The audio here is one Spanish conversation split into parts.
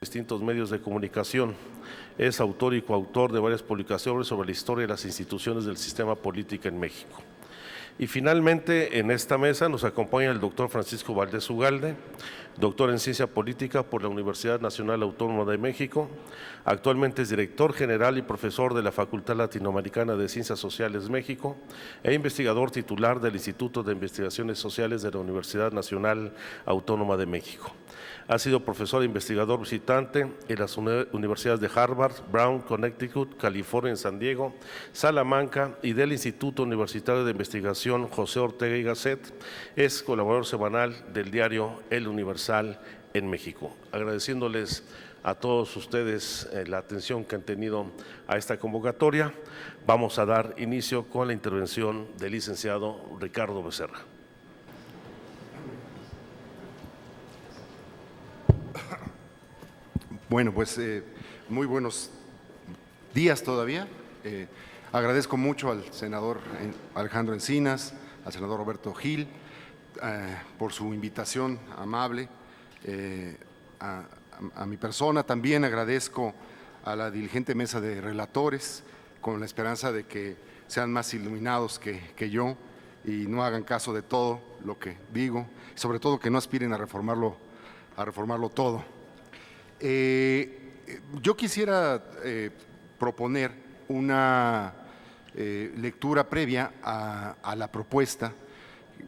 distintos medios de comunicación. Es autor y coautor de varias publicaciones sobre la historia de las instituciones del sistema político en México. Y finalmente, en esta mesa nos acompaña el doctor Francisco Valdés Ugalde, doctor en Ciencia Política por la Universidad Nacional Autónoma de México. Actualmente es director general y profesor de la Facultad Latinoamericana de Ciencias Sociales México e investigador titular del Instituto de Investigaciones Sociales de la Universidad Nacional Autónoma de México. Ha sido profesor e investigador visitante en las universidades de Harvard, Brown, Connecticut, California en San Diego, Salamanca y del Instituto Universitario de Investigación José Ortega y Gasset. Es colaborador semanal del diario El Universal en México. Agradeciéndoles a todos ustedes la atención que han tenido a esta convocatoria, vamos a dar inicio con la intervención del licenciado Ricardo Becerra. Bueno, pues muy buenos días todavía. Agradezco mucho al senador Alejandro Encinas, al senador Roberto Gil, por su invitación amable a mi persona. También agradezco a la diligente mesa de relatores, con la esperanza de que sean más iluminados que yo y no hagan caso de todo lo que digo, sobre todo que no aspiren a reformarlo todo. Yo quisiera proponer una lectura previa a la propuesta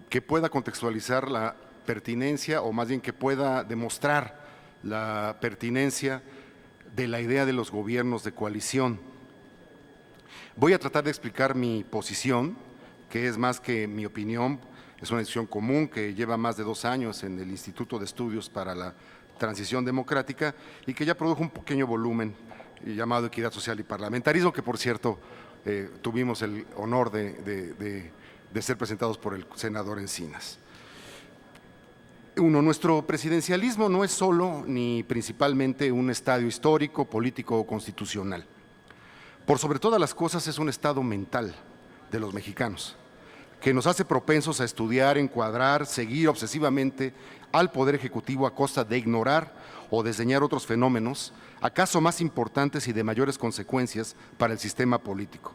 que pueda contextualizar la pertinencia, o más bien que pueda demostrar la pertinencia de la idea de los gobiernos de coalición. Voy a tratar de explicar mi posición, que es más que mi opinión, es una decisión común que lleva más de 2 años en el Instituto de Estudios para la Transición Democrática y que ya produjo un pequeño volumen llamado Equidad Social y Parlamentarismo, que por cierto tuvimos el honor de ser presentados por el senador Encinas. Nuestro presidencialismo no es solo ni principalmente un estadio histórico, político o constitucional. Por sobre todas las cosas es un estado mental de los mexicanos, que nos hace propensos a estudiar, encuadrar, seguir obsesivamente al Poder Ejecutivo a costa de ignorar o desdeñar otros fenómenos, acaso más importantes y de mayores consecuencias para el sistema político.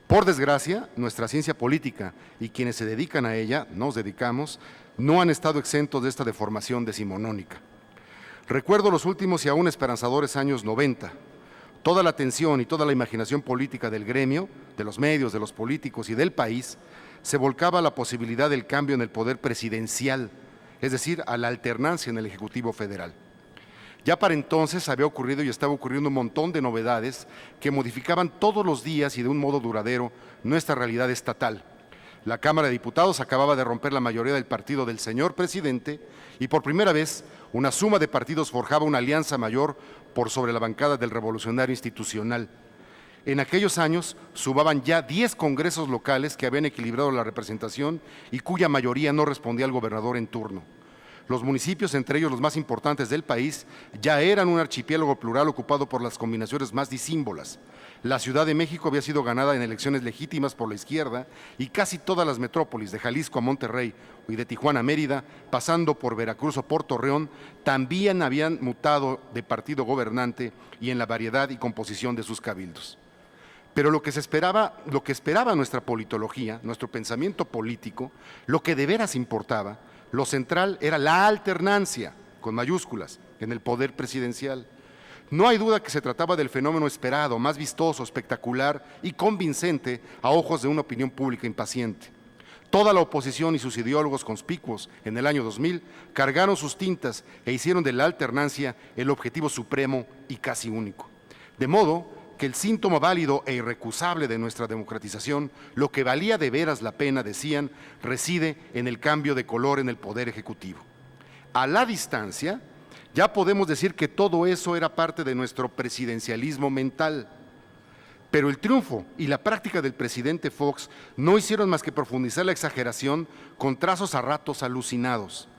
Por desgracia, nuestra ciencia política y quienes se dedican a ella, nos dedicamos, no han estado exentos de esta deformación decimonónica. Recuerdo los últimos y aún esperanzadores años 90. Toda la atención y toda la imaginación política del gremio, de los medios, de los políticos y del país, se volcaba a la posibilidad del cambio en el poder presidencial, es decir, a la alternancia en el Ejecutivo Federal. Ya para entonces había ocurrido y estaba ocurriendo un montón de novedades que modificaban todos los días y de un modo duradero nuestra realidad estatal. La Cámara de Diputados acababa de romper la mayoría del partido del señor presidente y por primera vez una suma de partidos forjaba una alianza mayor por sobre la bancada del revolucionario institucional. En aquellos años sumaban ya 10 congresos locales que habían equilibrado la representación y cuya mayoría no respondía al gobernador en turno. Los municipios, entre ellos los más importantes del país, ya eran un archipiélago plural ocupado por las combinaciones más disímbolas. La Ciudad de México había sido ganada en elecciones legítimas por la izquierda y casi todas las metrópolis, de Jalisco a Monterrey y de Tijuana a Mérida, pasando por Veracruz o por Torreón, también habían mutado de partido gobernante y en la variedad y composición de sus cabildos. Pero lo que esperaba nuestra politología, nuestro pensamiento político, lo que de veras importaba, lo central era la alternancia, con mayúsculas, en el poder presidencial. No hay duda que se trataba del fenómeno esperado, más vistoso, espectacular y convincente a ojos de una opinión pública impaciente. Toda la oposición y sus ideólogos conspicuos en el año 2000 cargaron sus tintas e hicieron de la alternancia el objetivo supremo y casi único. De modo que el síntoma válido e irrecusable de nuestra democratización, lo que valía de veras la pena, decían, reside en el cambio de color en el Poder Ejecutivo. A la distancia, ya podemos decir que todo eso era parte de nuestro presidencialismo mental. Pero el triunfo y la práctica del presidente Fox no hicieron más que profundizar la exageración con trazos a ratos alucinados.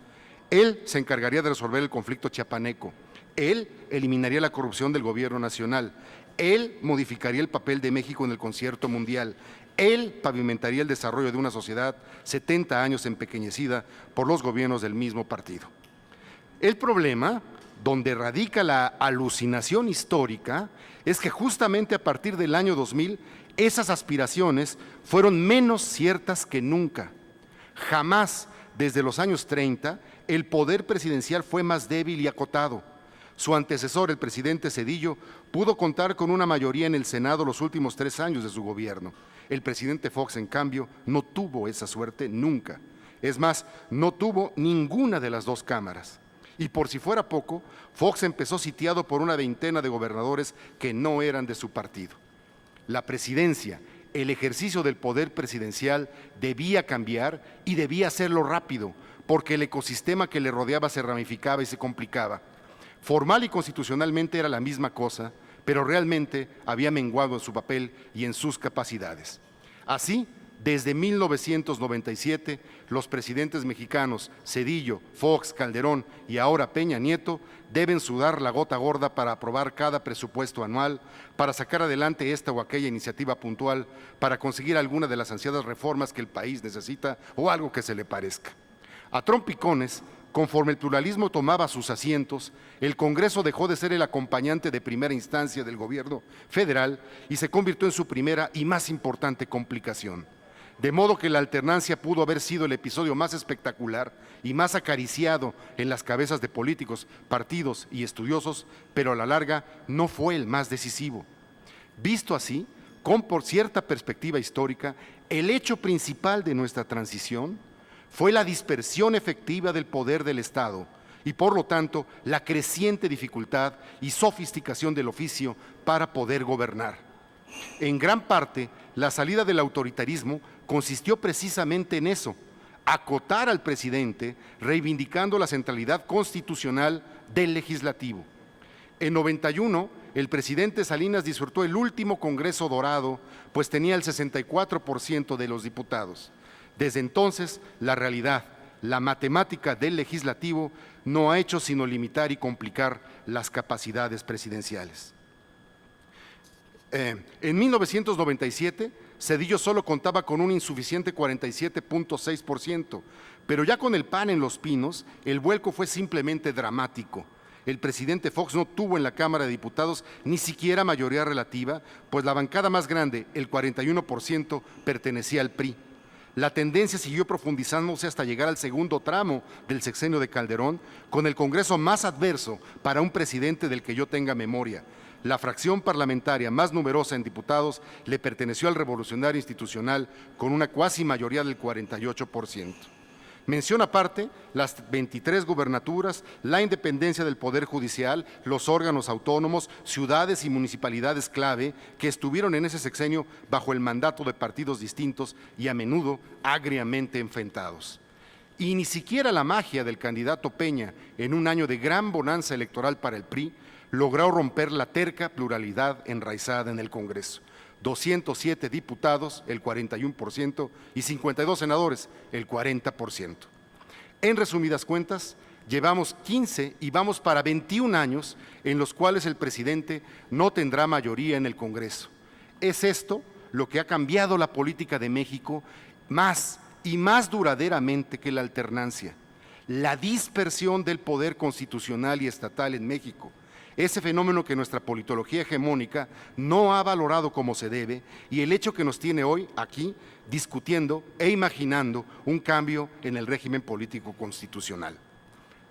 Él se encargaría de resolver el conflicto chiapaneco. Él eliminaría la corrupción del gobierno nacional. Él modificaría el papel de México en el concierto mundial. Él pavimentaría el desarrollo de una sociedad 70 años empequeñecida por los gobiernos del mismo partido. El problema Donde radica la alucinación histórica es que justamente a partir del año 2000 esas aspiraciones fueron menos ciertas que nunca. Jamás desde los años 30 el poder presidencial fue más débil y acotado. Su antecesor, el presidente Zedillo, pudo contar con una mayoría en el Senado los últimos 3 años de su gobierno. El presidente Fox, en cambio, no tuvo esa suerte nunca. Es más, no tuvo ninguna de las 2 cámaras. Y por si fuera poco, Fox empezó sitiado por una veintena de gobernadores que no eran de su partido. La presidencia, el ejercicio del poder presidencial debía cambiar y debía hacerlo rápido, porque el ecosistema que le rodeaba se ramificaba y se complicaba. Formal y constitucionalmente era la misma cosa, pero realmente había menguado en su papel y en sus capacidades. Así, desde 1997, los presidentes mexicanos Zedillo, Fox, Calderón y ahora Peña Nieto deben sudar la gota gorda para aprobar cada presupuesto anual, para sacar adelante esta o aquella iniciativa puntual, para conseguir alguna de las ansiadas reformas que el país necesita o algo que se le parezca. A trompicones, conforme el pluralismo tomaba sus asientos, el Congreso dejó de ser el acompañante de primera instancia del gobierno federal y se convirtió en su primera y más importante complicación. De modo que la alternancia pudo haber sido el episodio más espectacular y más acariciado en las cabezas de políticos, partidos y estudiosos, pero a la larga no fue el más decisivo. Visto así, con por cierta perspectiva histórica, el hecho principal de nuestra transición fue la dispersión efectiva del poder del Estado y, por lo tanto, la creciente dificultad y sofisticación del oficio para poder gobernar. En gran parte, la salida del autoritarismo consistió precisamente en eso, acotar al presidente, reivindicando la centralidad constitucional del legislativo. En 91, el presidente Salinas disfrutó el último Congreso dorado, pues tenía el 64% de los diputados. Desde entonces, la realidad, la matemática del legislativo no ha hecho sino limitar y complicar las capacidades presidenciales. En 1997, Zedillo solo contaba con un insuficiente 47.6%, pero ya con el PAN en los pinos, el vuelco fue simplemente dramático. El presidente Fox no tuvo en la Cámara de Diputados ni siquiera mayoría relativa, pues la bancada más grande, el 41%, pertenecía al PRI. La tendencia siguió profundizándose hasta llegar al segundo tramo del sexenio de Calderón, con el Congreso más adverso para un presidente del que yo tenga memoria. La fracción parlamentaria más numerosa en diputados le perteneció al Revolucionario Institucional con una cuasi mayoría del 48%. Mención aparte, las 23 gubernaturas, la independencia del Poder Judicial, los órganos autónomos, ciudades y municipalidades clave que estuvieron en ese sexenio bajo el mandato de partidos distintos y a menudo agriamente enfrentados. Y ni siquiera la magia del candidato Peña, en un año de gran bonanza electoral para el PRI, logró romper la terca pluralidad enraizada en el Congreso. 207 diputados, el 41%, y 52 senadores, el 40%. En resumidas cuentas, llevamos 15 y vamos para 21 años en los cuales el presidente no tendrá mayoría en el Congreso. Es esto lo que ha cambiado la política de México más y más duraderamente que la alternancia. La dispersión del poder constitucional y estatal en México. Ese fenómeno que nuestra politología hegemónica no ha valorado como se debe y el hecho que nos tiene hoy aquí discutiendo e imaginando un cambio en el régimen político constitucional.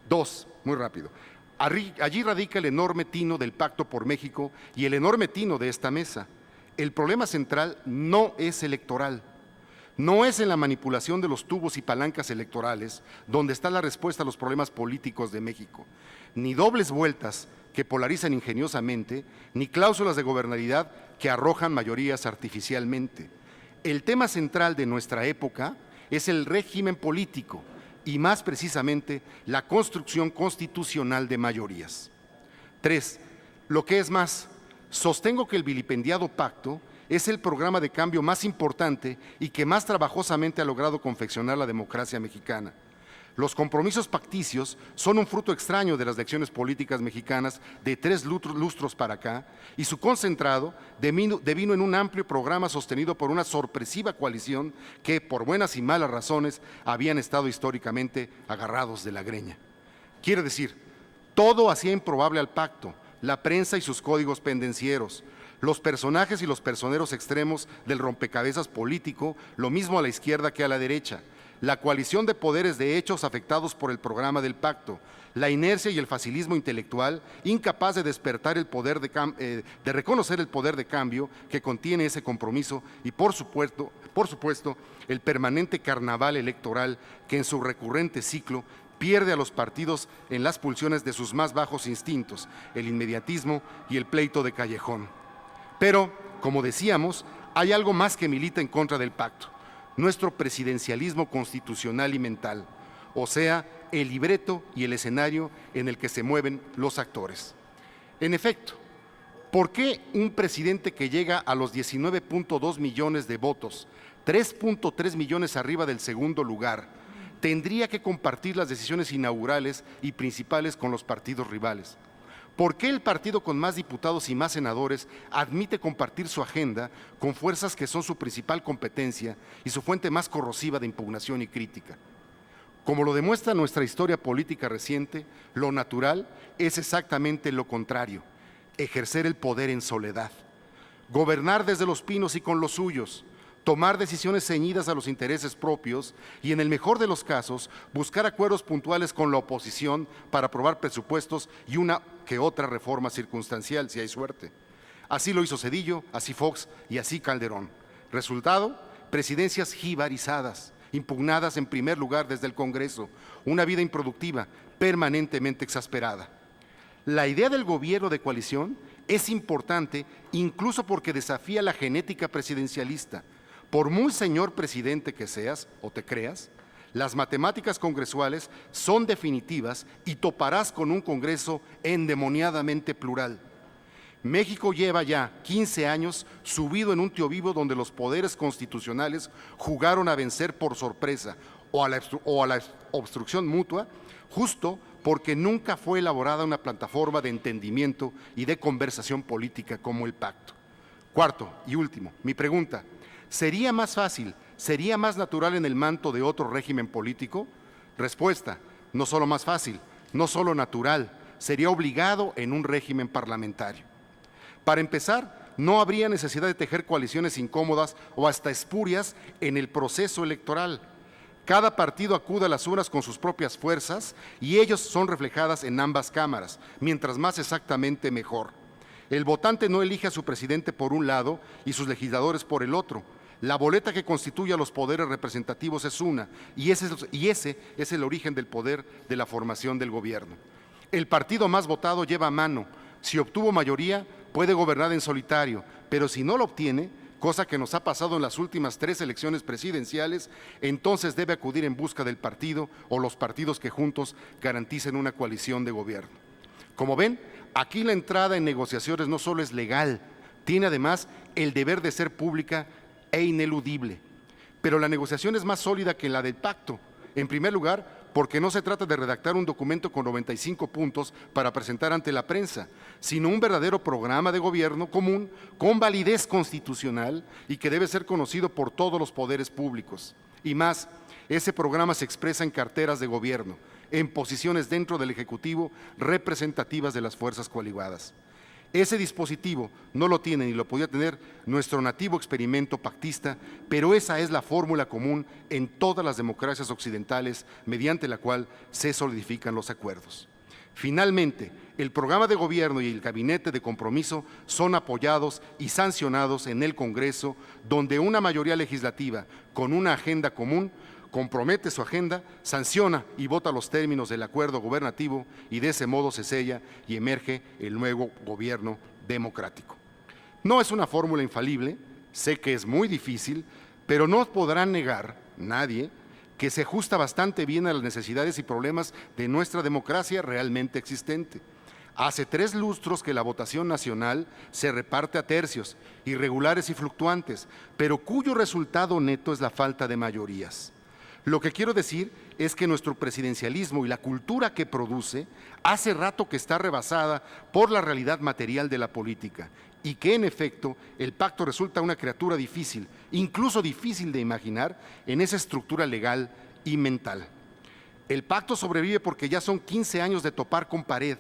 2, muy rápido. Allí radica el enorme tino del Pacto por México y el enorme tino de esta mesa. El problema central no es electoral. No es en la manipulación de los tubos y palancas electorales donde está la respuesta a los problemas políticos de México, ni dobles vueltas que polarizan ingeniosamente, ni cláusulas de gobernabilidad que arrojan mayorías artificialmente. El tema central de nuestra época es el régimen político y más precisamente la construcción constitucional de mayorías. 3. Lo que es más, sostengo que el vilipendiado pacto es el programa de cambio más importante y que más trabajosamente ha logrado confeccionar la democracia mexicana. Los compromisos pacticios son un fruto extraño de las lecciones políticas mexicanas de 3 lustros para acá y su concentrado devino en un amplio programa sostenido por una sorpresiva coalición que, por buenas y malas razones, habían estado históricamente agarrados de la greña. Quiere decir, Todo hacía improbable al pacto, la prensa y sus códigos pendencieros, los personajes y los personeros extremos del rompecabezas político, lo mismo a la izquierda que a la derecha, la coalición de poderes de hechos afectados por el programa del pacto, la inercia y el facilismo intelectual, incapaz de despertar el poder de reconocer el poder de cambio que contiene ese compromiso y, por supuesto, el permanente carnaval electoral que en su recurrente ciclo pierde a los partidos en las pulsiones de sus más bajos instintos, el inmediatismo y el pleito de callejón. Pero, como decíamos, hay algo más que milita en contra del pacto: nuestro presidencialismo constitucional y mental, o sea, el libreto y el escenario en el que se mueven los actores. En efecto, ¿por qué un presidente que llega a los 19.2 millones de votos, 3.3 millones arriba del segundo lugar, tendría que compartir las decisiones inaugurales y principales con los partidos rivales? ¿Por qué el partido con más diputados y más senadores admite compartir su agenda con fuerzas que son su principal competencia y su fuente más corrosiva de impugnación y crítica? Como lo demuestra nuestra historia política reciente, lo natural es exactamente lo contrario: ejercer el poder en soledad, gobernar desde los pinos y con los suyos, tomar decisiones ceñidas a los intereses propios y, en el mejor de los casos, buscar acuerdos puntuales con la oposición para aprobar presupuestos y una que otra reforma circunstancial, si hay suerte. Así lo hizo Zedillo, así Fox y así Calderón. Resultado: presidencias jibarizadas, impugnadas en primer lugar desde el Congreso, una vida improductiva, permanentemente exasperada. La idea del gobierno de coalición es importante incluso porque desafía la genética presidencialista. Por muy señor presidente que seas o te creas, las matemáticas congresuales son definitivas y toparás con un Congreso endemoniadamente plural. México lleva ya 15 años subido en un tío vivo donde los poderes constitucionales jugaron a vencer por sorpresa o a la obstrucción mutua, justo porque nunca fue elaborada una plataforma de entendimiento y de conversación política como el pacto. Cuarto y último, mi pregunta: ¿sería más fácil, sería más natural en el manto de otro régimen político? Respuesta: no solo más fácil, no solo natural, sería obligado en un régimen parlamentario. Para empezar, no habría necesidad de tejer coaliciones incómodas o hasta espurias en el proceso electoral. Cada partido acude a las urnas con sus propias fuerzas y ellos son reflejadas en ambas cámaras, mientras más exactamente mejor. El votante no elige a su presidente por un lado y sus legisladores por el otro. La boleta que constituye a los poderes representativos es una, y ese es el origen del poder de la formación del gobierno. El partido más votado lleva mano. Si obtuvo mayoría, puede gobernar en solitario, pero si no lo obtiene, cosa que nos ha pasado en las últimas 3 elecciones presidenciales, entonces debe acudir en busca del partido o los partidos que juntos garanticen una coalición de gobierno. Como ven, aquí la entrada en negociaciones no solo es legal, tiene además el deber de ser pública e ineludible. Pero la negociación es más sólida que la del pacto. En primer lugar, porque no se trata de redactar un documento con 95 puntos para presentar ante la prensa, sino un verdadero programa de gobierno común con validez constitucional y que debe ser conocido por todos los poderes públicos. Y más, ese programa se expresa en carteras de gobierno, en posiciones dentro del Ejecutivo representativas de las fuerzas coaligadas. Ese dispositivo no lo tiene ni lo podía tener nuestro nativo experimento pactista, pero esa es la fórmula común en todas las democracias occidentales mediante la cual se solidifican los acuerdos. Finalmente, el programa de gobierno y el gabinete de compromiso son apoyados y sancionados en el Congreso, donde una mayoría legislativa con una agenda común compromete su agenda, sanciona y vota los términos del acuerdo gubernativo y de ese modo se sella y emerge el nuevo gobierno democrático. No es una fórmula infalible, sé que es muy difícil, pero no podrán negar nadie que se ajusta bastante bien a las necesidades y problemas de nuestra democracia realmente existente. Hace 3 lustros que la votación nacional se reparte a tercios, irregulares y fluctuantes, pero cuyo resultado neto es la falta de mayorías. Lo que quiero decir es que nuestro presidencialismo y la cultura que produce hace rato que está rebasada por la realidad material de la política y que, en efecto, el pacto resulta una criatura difícil, incluso difícil de imaginar en esa estructura legal y mental. El pacto sobrevive porque ya son 15 años de topar con pared,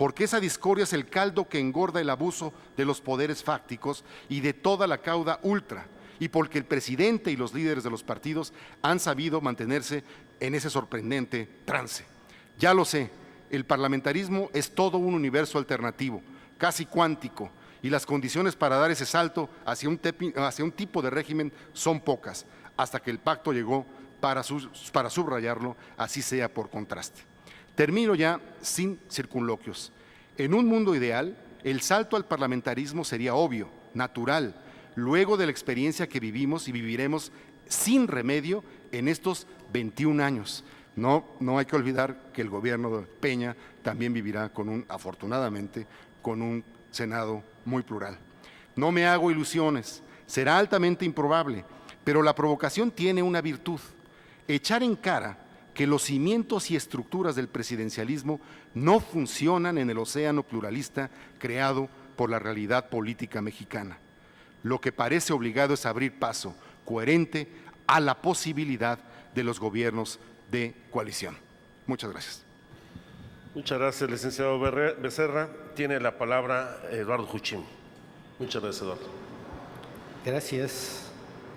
porque esa discordia es el caldo que engorda el abuso de los poderes fácticos y de toda la cauda ultra, y porque el presidente y los líderes de los partidos han sabido mantenerse en ese sorprendente trance. Ya lo sé, el parlamentarismo es todo un universo alternativo, casi cuántico, y las condiciones para dar ese salto hacia un tipo de régimen son pocas, hasta que el pacto llegó para subrayarlo, así sea por contraste. Termino ya sin circunloquios. En un mundo ideal, el salto al parlamentarismo sería obvio, natural, luego de la experiencia que vivimos y viviremos sin remedio en estos 21 años. No hay que olvidar que el gobierno de Peña también vivirá afortunadamente, con un Senado muy plural. No me hago ilusiones, será altamente improbable, pero la provocación tiene una virtud: echar en cara que los cimientos y estructuras del presidencialismo no funcionan en el océano pluralista creado por la realidad política mexicana. Lo que parece obligado es abrir paso coherente a la posibilidad de los gobiernos de coalición. Muchas gracias. Muchas gracias, licenciado Becerra. Tiene la palabra Eduardo Juchín. Muchas gracias, Eduardo. Gracias,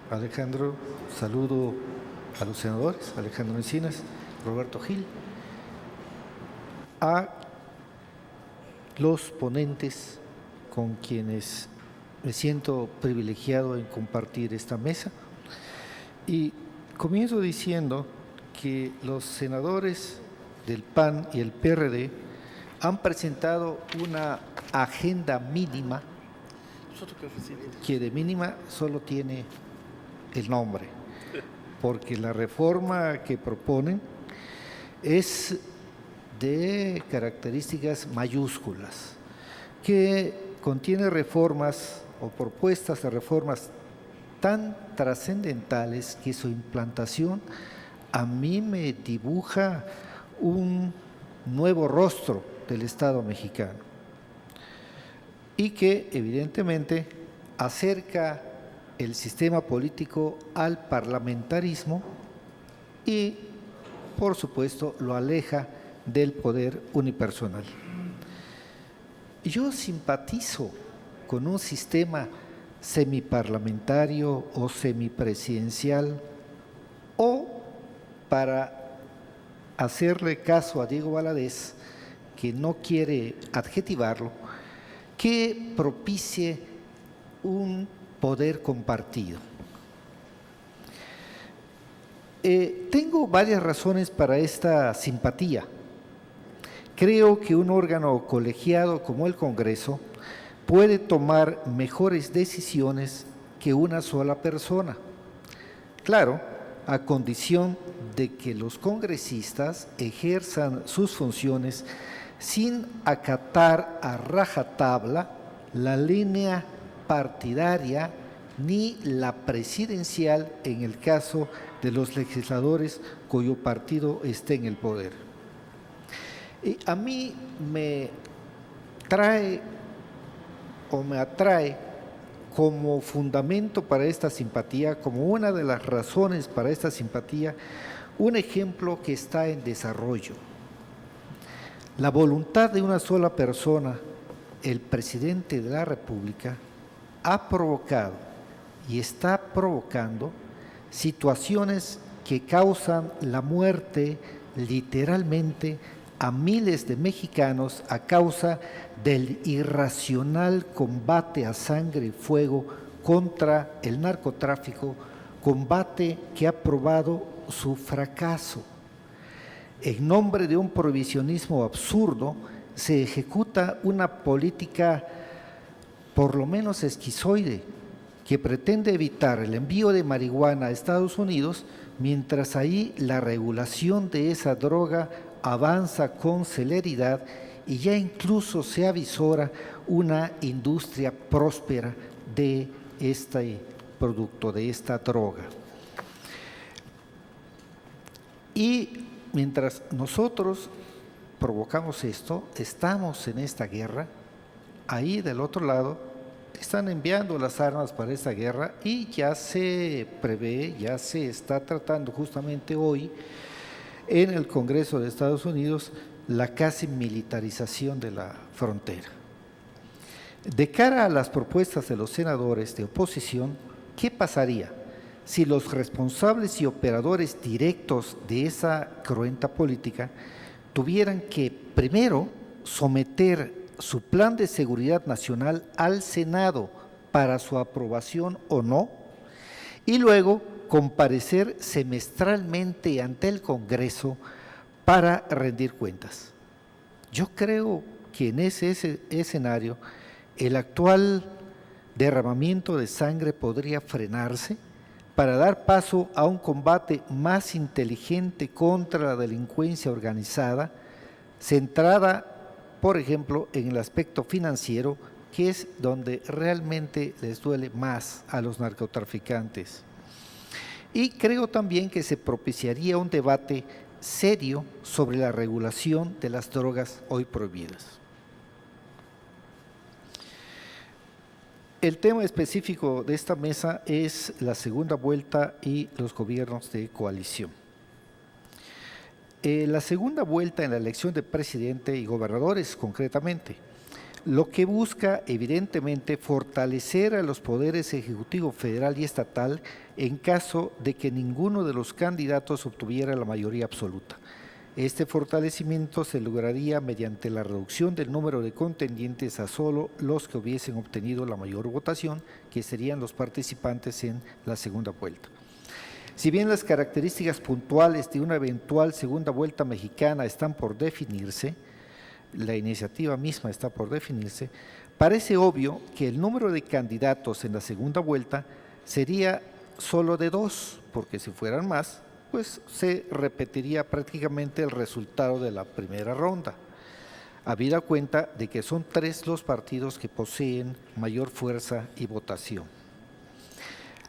Alejandro. Saludo a los senadores, Alejandro Encinas, Roberto Gil, a los ponentes con quienes me siento privilegiado en compartir esta mesa. Y comienzo diciendo que los senadores del PAN y el PRD han presentado una agenda mínima que de mínima solo tiene el nombre, porque la reforma que proponen es de características mayúsculas, que contiene reformas o propuestas de reformas tan trascendentales que su implantación a mí me dibuja un nuevo rostro del Estado mexicano y que evidentemente acerca el sistema político al parlamentarismo y, por supuesto, lo aleja del poder unipersonal. Yo simpatizo con un sistema semiparlamentario o semipresidencial, o, para hacerle caso a Diego Valadez, que no quiere adjetivarlo, que propicie un poder compartido. Tengo varias razones para esta simpatía. Creo que un órgano colegiado como el Congreso puede tomar mejores decisiones que una sola persona. Claro, a condición de que los congresistas ejerzan sus funciones sin acatar a rajatabla la línea partidaria ni la presidencial en el caso de los legisladores cuyo partido esté en el poder. A mí me atrae como fundamento para esta simpatía, como una de las razones para esta simpatía, un ejemplo que está en desarrollo. La voluntad de una sola persona, el presidente de la República, ha provocado y está provocando situaciones que causan la muerte literalmente a miles de mexicanos a causa del irracional combate a sangre y fuego contra el narcotráfico, combate que ha probado su fracaso. En nombre de un prohibicionismo absurdo, se ejecuta una política por lo menos esquizoide, que pretende evitar el envío de marihuana a Estados Unidos, mientras ahí la regulación de esa droga avanza con celeridad y ya incluso se avisora una industria próspera de este producto, de esta droga. Y mientras nosotros provocamos esto, estamos en esta guerra, ahí del otro lado están enviando las armas para esta guerra y ya se prevé, ya se está tratando justamente hoy en el Congreso de Estados Unidos la casi militarización de la frontera. De cara a las propuestas de los senadores de oposición, ¿qué pasaría si los responsables y operadores directos de esa cruenta política tuvieran que primero someter su plan de seguridad nacional al Senado para su aprobación o no, y luego comparecer semestralmente ante el Congreso para rendir cuentas? Yo creo que en ese escenario el actual derramamiento de sangre podría frenarse para dar paso a un combate más inteligente contra la delincuencia organizada, centrada, por ejemplo, en el aspecto financiero, que es donde realmente les duele más a los narcotraficantes. Y creo también que se propiciaría un debate serio sobre la regulación de las drogas hoy prohibidas. El tema específico de esta mesa es la segunda vuelta y los gobiernos de coalición. La segunda vuelta en la elección de presidente y gobernadores, concretamente, lo que busca evidentemente fortalecer a los poderes ejecutivo federal y estatal en caso de que ninguno de los candidatos obtuviera la mayoría absoluta. Este fortalecimiento se lograría mediante la reducción del número de contendientes a solo los que hubiesen obtenido la mayor votación, que serían los participantes en la segunda vuelta. Si bien las características puntuales de una eventual segunda vuelta mexicana están por definirse, la iniciativa misma está por definirse, parece obvio que el número de candidatos en la segunda vuelta sería solo de 2, porque si fueran más, pues se repetiría prácticamente el resultado de la primera ronda, habida cuenta de que son 3 los partidos que poseen mayor fuerza y votación.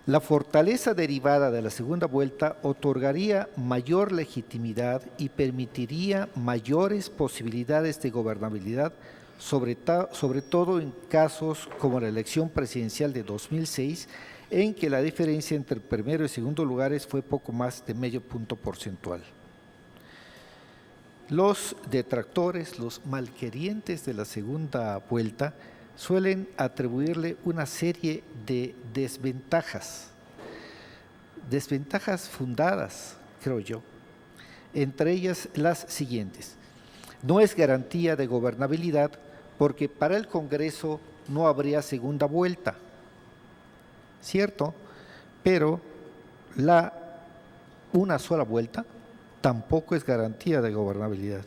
La fortaleza derivada de la segunda vuelta otorgaría mayor legitimidad y permitiría mayores posibilidades de gobernabilidad, sobre todo en casos como la elección presidencial de 2006, en que la diferencia entre el primero y segundo lugares fue poco más de medio punto porcentual. Los detractores, los malquerientes de la segunda vuelta, suelen atribuirle una serie de desventajas fundadas, creo yo, entre ellas las siguientes. No es garantía de gobernabilidad porque para el Congreso no habría segunda vuelta, ¿cierto? Pero una sola vuelta tampoco es garantía de gobernabilidad.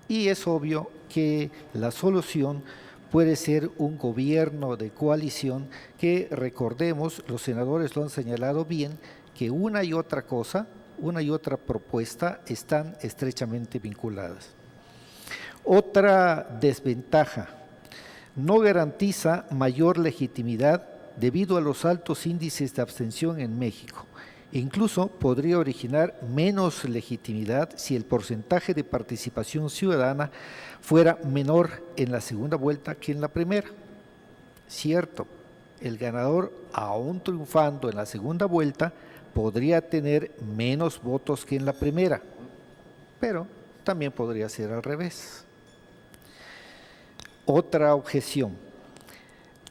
Y es obvio que la solución puede ser un gobierno de coalición que, recordemos, los senadores lo han señalado bien, que una y otra propuesta están estrechamente vinculadas. Otra desventaja, no garantiza mayor legitimidad debido a los altos índices de abstención en México. Incluso podría originar menos legitimidad si el porcentaje de participación ciudadana fuera menor en la segunda vuelta que en la primera. Cierto, el ganador, aún triunfando en la segunda vuelta, podría tener menos votos que en la primera, pero también podría ser al revés. Otra objeción.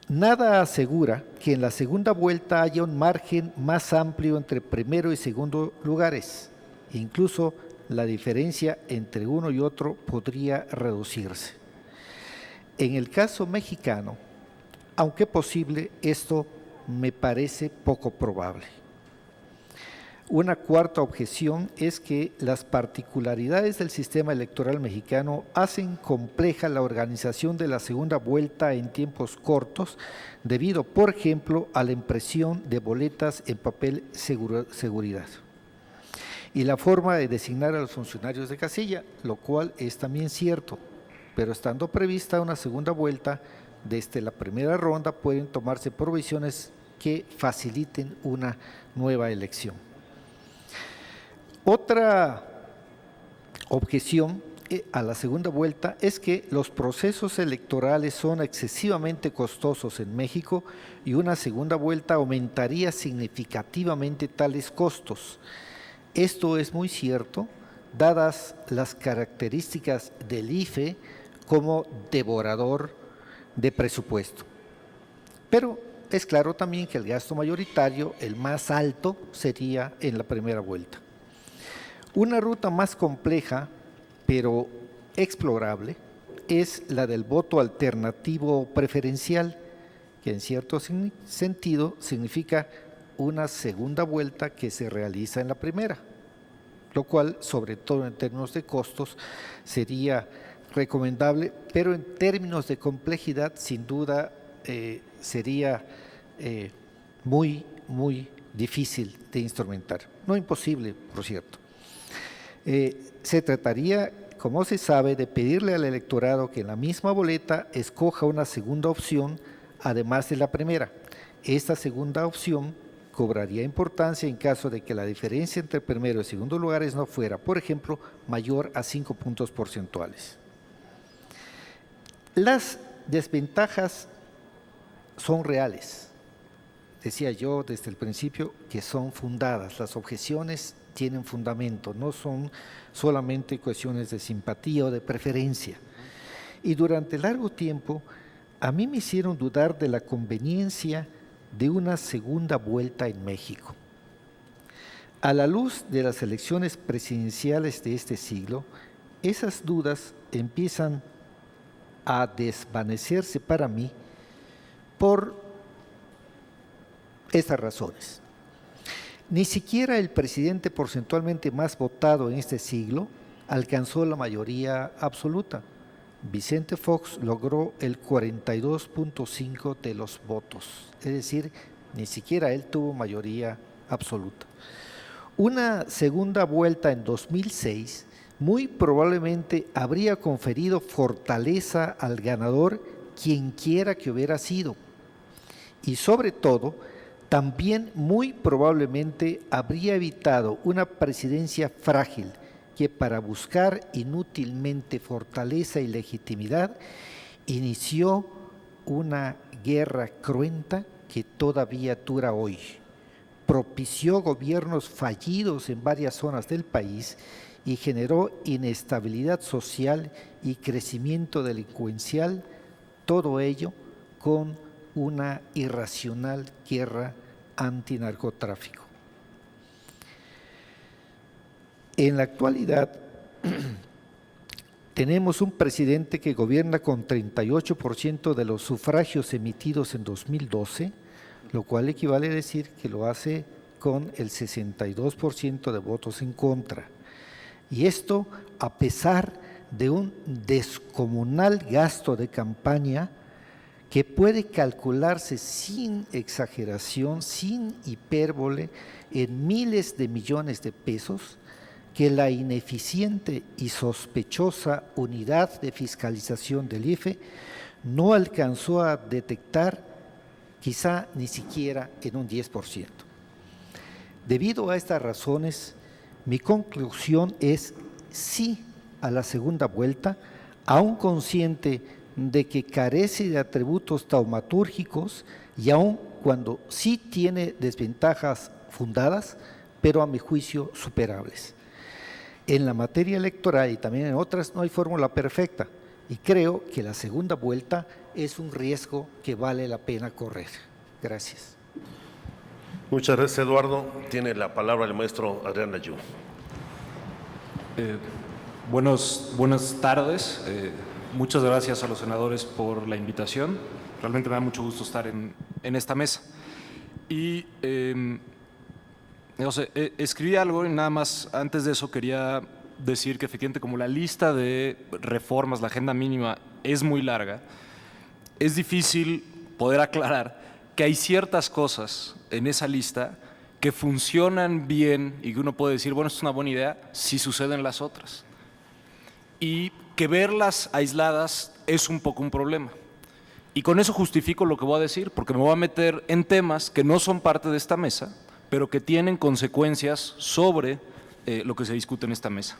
Nada asegura que en la segunda vuelta haya un margen más amplio entre primero y segundo lugares. Incluso la diferencia entre uno y otro podría reducirse. En el caso mexicano, aunque posible, esto me parece poco probable. Una cuarta objeción es que las particularidades del sistema electoral mexicano hacen compleja la organización de la segunda vuelta en tiempos cortos, debido, por ejemplo, a la impresión de boletas en papel seguridad y la forma de designar a los funcionarios de casilla, lo cual es también cierto, pero estando prevista una segunda vuelta, desde la primera ronda pueden tomarse provisiones que faciliten una nueva elección. Otra objeción a la segunda vuelta es que los procesos electorales son excesivamente costosos en México y una segunda vuelta aumentaría significativamente tales costos. Esto es muy cierto, dadas las características del IFE como devorador de presupuesto. Pero es claro también que el gasto mayoritario, el más alto, sería en la primera vuelta. Una ruta más compleja, pero explorable, es la del voto alternativo preferencial, que en cierto sentido significa una segunda vuelta que se realiza en la primera, lo cual, sobre todo en términos de costos, sería recomendable, pero en términos de complejidad, sin duda, sería muy difícil de instrumentar. No imposible, por cierto. Se trataría, como se sabe, de pedirle al electorado que en la misma boleta escoja una segunda opción, además de la primera. Esta segunda opción cobraría importancia en caso de que la diferencia entre primero y segundo lugares no fuera, por ejemplo, mayor a 5 puntos porcentuales. Las desventajas son reales. Decía yo desde el principio que son fundadas. Las objeciones tienen fundamento, no son solamente cuestiones de simpatía o de preferencia. Y durante largo tiempo a mí me hicieron dudar de la conveniencia de una segunda vuelta en México. A la luz de las elecciones presidenciales de este siglo, esas dudas empiezan a desvanecerse para mí por estas razones. Ni siquiera el presidente porcentualmente más votado en este siglo alcanzó la mayoría absoluta. Vicente Fox logró el 42.5% de los votos, es decir, ni siquiera él tuvo mayoría absoluta. Una segunda vuelta en 2006 muy probablemente habría conferido fortaleza al ganador, quien quiera que hubiera sido, y sobre todo, también muy probablemente habría evitado una presidencia frágil que para buscar inútilmente fortaleza y legitimidad inició una guerra cruenta que todavía dura hoy. Propició gobiernos fallidos en varias zonas del país y generó inestabilidad social y crecimiento delincuencial, todo ello con una irracional guerra antinarcotráfico. En la actualidad tenemos un presidente que gobierna con 38% de los sufragios emitidos en 2012, lo cual equivale a decir que lo hace con el 62% de votos en contra. Y esto a pesar de un descomunal gasto de campaña que puede calcularse sin exageración, sin hipérbole, en miles de millones de pesos, que la ineficiente y sospechosa unidad de fiscalización del IFE no alcanzó a detectar, quizá ni siquiera en un 10%. Debido a estas razones, mi conclusión es sí a la segunda vuelta, aún consciente de que carece de atributos taumatúrgicos y aun cuando sí tiene desventajas fundadas, pero a mi juicio superables. En la materia electoral y también en otras no hay fórmula perfecta y creo que la segunda vuelta es un riesgo que vale la pena correr. Gracias. Muchas gracias, Eduardo. Tiene la palabra el maestro Adrián Layú. Buenas tardes. Muchas gracias a los senadores por la invitación. Realmente me da mucho gusto estar en esta mesa. Y escribí algo y nada más antes de eso quería decir que efectivamente como la lista de reformas, la agenda mínima es muy larga, es difícil poder aclarar que hay ciertas cosas en esa lista que funcionan bien y que uno puede decir, bueno, esto es una buena idea si suceden las otras. Y que verlas aisladas es un poco un problema. Y con eso justifico lo que voy a decir, porque me voy a meter en temas que no son parte de esta mesa, pero que tienen consecuencias sobre lo que se discute en esta mesa.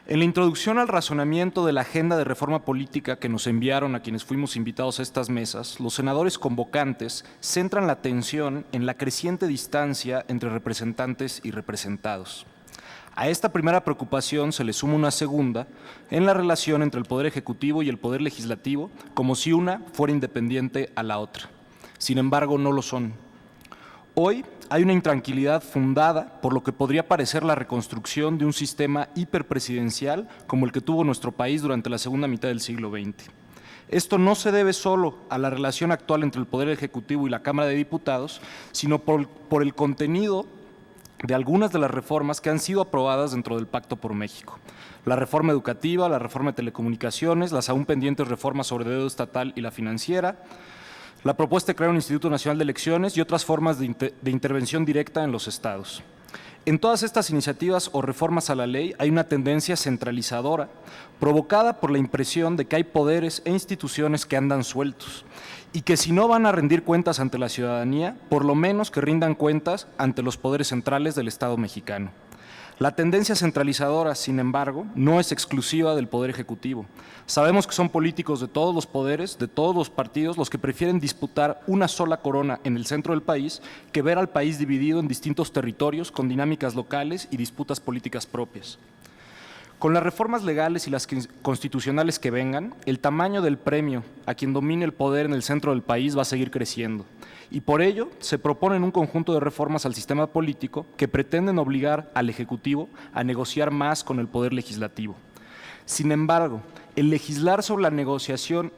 En la introducción al razonamiento de la agenda de reforma política que nos enviaron a quienes fuimos invitados a estas mesas, los senadores convocantes centran la atención en la creciente distancia entre representantes y representados. A esta primera preocupación se le suma una segunda en la relación entre el Poder Ejecutivo y el Poder Legislativo, como si una fuera independiente a la otra. Sin embargo, no lo son. Hoy hay una intranquilidad fundada por lo que podría parecer la reconstrucción de un sistema hiperpresidencial como el que tuvo nuestro país durante la segunda mitad del siglo XX. Esto no se debe solo a la relación actual entre el Poder Ejecutivo y la Cámara de Diputados, sino por el contenido de algunas de las reformas que han sido aprobadas dentro del Pacto por México. La reforma educativa, la reforma de telecomunicaciones, las aún pendientes reformas sobre deuda estatal y la financiera, la propuesta de crear un Instituto Nacional de Elecciones y otras formas de intervención directa en los estados. En todas estas iniciativas o reformas a la ley hay una tendencia centralizadora provocada por la impresión de que hay poderes e instituciones que andan sueltos y que si no van a rendir cuentas ante la ciudadanía, por lo menos que rindan cuentas ante los poderes centrales del Estado mexicano. La tendencia centralizadora, sin embargo, no es exclusiva del Poder Ejecutivo. Sabemos que son políticos de todos los poderes, de todos los partidos, los que prefieren disputar una sola corona en el centro del país que ver al país dividido en distintos territorios con dinámicas locales y disputas políticas propias. Con las reformas legales y las constitucionales que vengan, el tamaño del premio a quien domine el poder en el centro del país va a seguir creciendo. Y por ello se proponen un conjunto de reformas al sistema político que pretenden obligar al Ejecutivo a negociar más con el Poder Legislativo. Sin embargo, el legislar sobre la negociación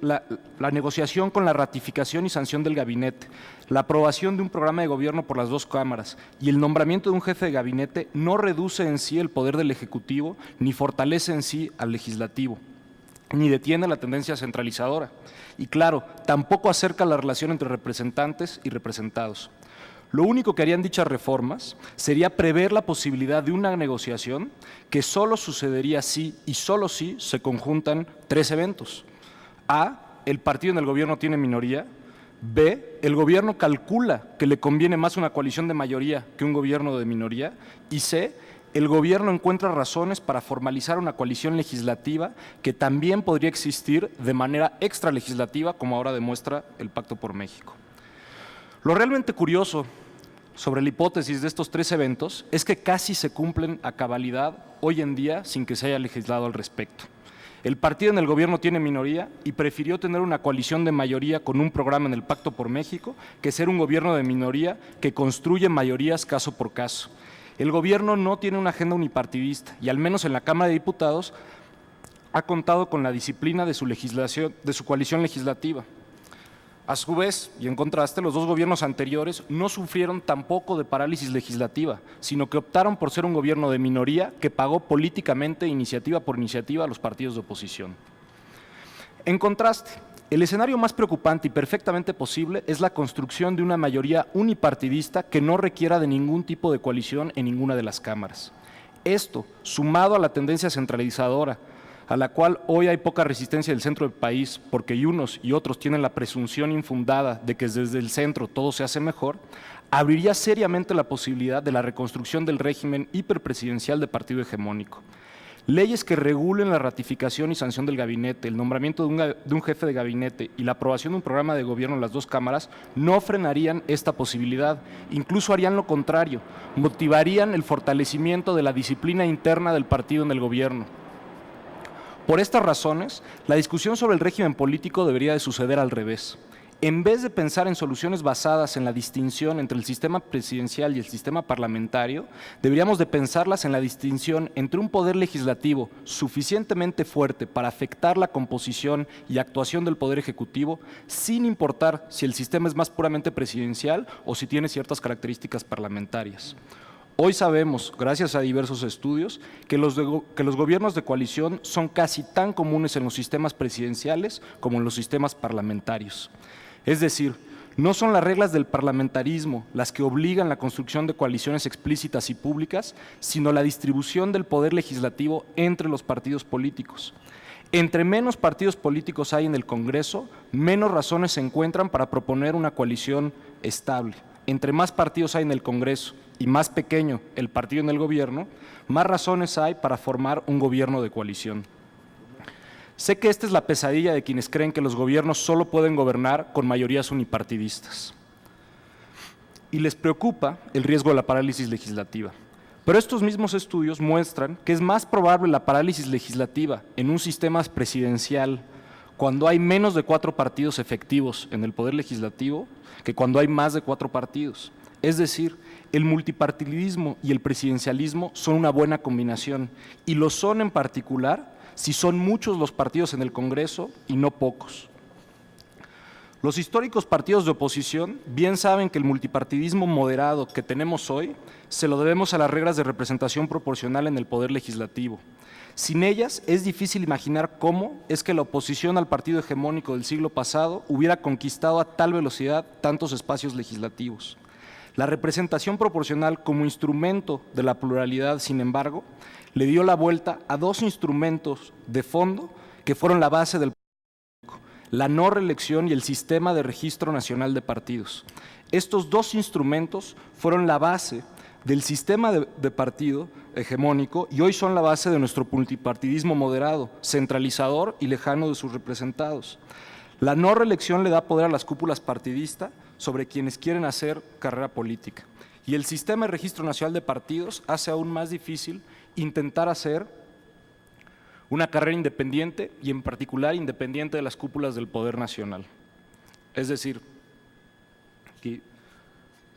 con la ratificación y sanción del gabinete, la aprobación de un programa de gobierno por las dos cámaras y el nombramiento de un jefe de gabinete no reduce en sí el poder del Ejecutivo ni fortalece en sí al Legislativo, ni detiene la tendencia centralizadora. Y claro, tampoco acerca la relación entre representantes y representados. Lo único que harían dichas reformas sería prever la posibilidad de una negociación que solo sucedería si y solo si se conjuntan tres eventos. A, el partido en el gobierno tiene minoría. B, el gobierno calcula que le conviene más una coalición de mayoría que un gobierno de minoría. Y C, el gobierno encuentra razones para formalizar una coalición legislativa que también podría existir de manera extralegislativa, como ahora demuestra el Pacto por México. Lo realmente curioso sobre la hipótesis de estos tres eventos es que casi se cumplen a cabalidad hoy en día sin que se haya legislado al respecto. El partido en el gobierno tiene minoría y prefirió tener una coalición de mayoría con un programa en el Pacto por México que ser un gobierno de minoría que construye mayorías caso por caso. El gobierno no tiene una agenda unipartidista y al menos en la Cámara de Diputados ha contado con la disciplina de su coalición legislativa. A su vez, y en contraste, los dos gobiernos anteriores no sufrieron tampoco de parálisis legislativa, sino que optaron por ser un gobierno de minoría que pagó políticamente, iniciativa por iniciativa, a los partidos de oposición. En contraste, el escenario más preocupante y perfectamente posible es la construcción de una mayoría unipartidista que no requiera de ningún tipo de coalición en ninguna de las cámaras. Esto, sumado a la tendencia centralizadora, a la cual hoy hay poca resistencia del centro del país porque unos y otros tienen la presunción infundada de que desde el centro todo se hace mejor, abriría seriamente la posibilidad de la reconstrucción del régimen hiperpresidencial de partido hegemónico. Leyes que regulen la ratificación y sanción del gabinete, el nombramiento de un jefe de gabinete y la aprobación de un programa de gobierno en las dos cámaras no frenarían esta posibilidad, incluso harían lo contrario, motivarían el fortalecimiento de la disciplina interna del partido en el gobierno. Por estas razones, la discusión sobre el régimen político debería de suceder al revés. En vez de pensar en soluciones basadas en la distinción entre el sistema presidencial y el sistema parlamentario, deberíamos de pensarlas en la distinción entre un poder legislativo suficientemente fuerte para afectar la composición y actuación del poder ejecutivo, sin importar si el sistema es más puramente presidencial o si tiene ciertas características parlamentarias. Hoy sabemos, gracias a diversos estudios, que los gobiernos de coalición son casi tan comunes en los sistemas presidenciales como en los sistemas parlamentarios. Es decir, no son las reglas del parlamentarismo las que obligan la construcción de coaliciones explícitas y públicas, sino la distribución del poder legislativo entre los partidos políticos. Entre menos partidos políticos hay en el Congreso, menos razones se encuentran para proponer una coalición estable. Entre más partidos hay en el Congreso y más pequeño el partido en el gobierno, más razones hay para formar un gobierno de coalición. Sé que esta es la pesadilla de quienes creen que los gobiernos solo pueden gobernar con mayorías unipartidistas. Y les preocupa el riesgo de la parálisis legislativa. Pero estos mismos estudios muestran que es más probable la parálisis legislativa en un sistema presidencial cuando hay menos de 4 partidos efectivos en el poder legislativo que cuando hay más de 4 partidos. Es decir, el multipartidismo y el presidencialismo son una buena combinación, y lo son en particular si son muchos los partidos en el Congreso y no pocos. Los históricos partidos de oposición bien saben que el multipartidismo moderado que tenemos hoy se lo debemos a las reglas de representación proporcional en el poder legislativo. Sin ellas, es difícil imaginar cómo es que la oposición al partido hegemónico del siglo pasado hubiera conquistado a tal velocidad tantos espacios legislativos. La representación proporcional como instrumento de la pluralidad, sin embargo, le dio la vuelta a 2 instrumentos de fondo que fueron la base del la no reelección y el sistema de registro nacional de partidos. Estos 2 instrumentos fueron la base del sistema de partido hegemónico y hoy son la base de nuestro multipartidismo moderado, centralizador y lejano de sus representados. La no reelección le da poder a las cúpulas partidistas sobre quienes quieren hacer carrera política. Y el sistema de registro nacional de partidos hace aún más difícil intentar hacer una carrera independiente y en particular independiente de las cúpulas del poder nacional. Es decir, aquí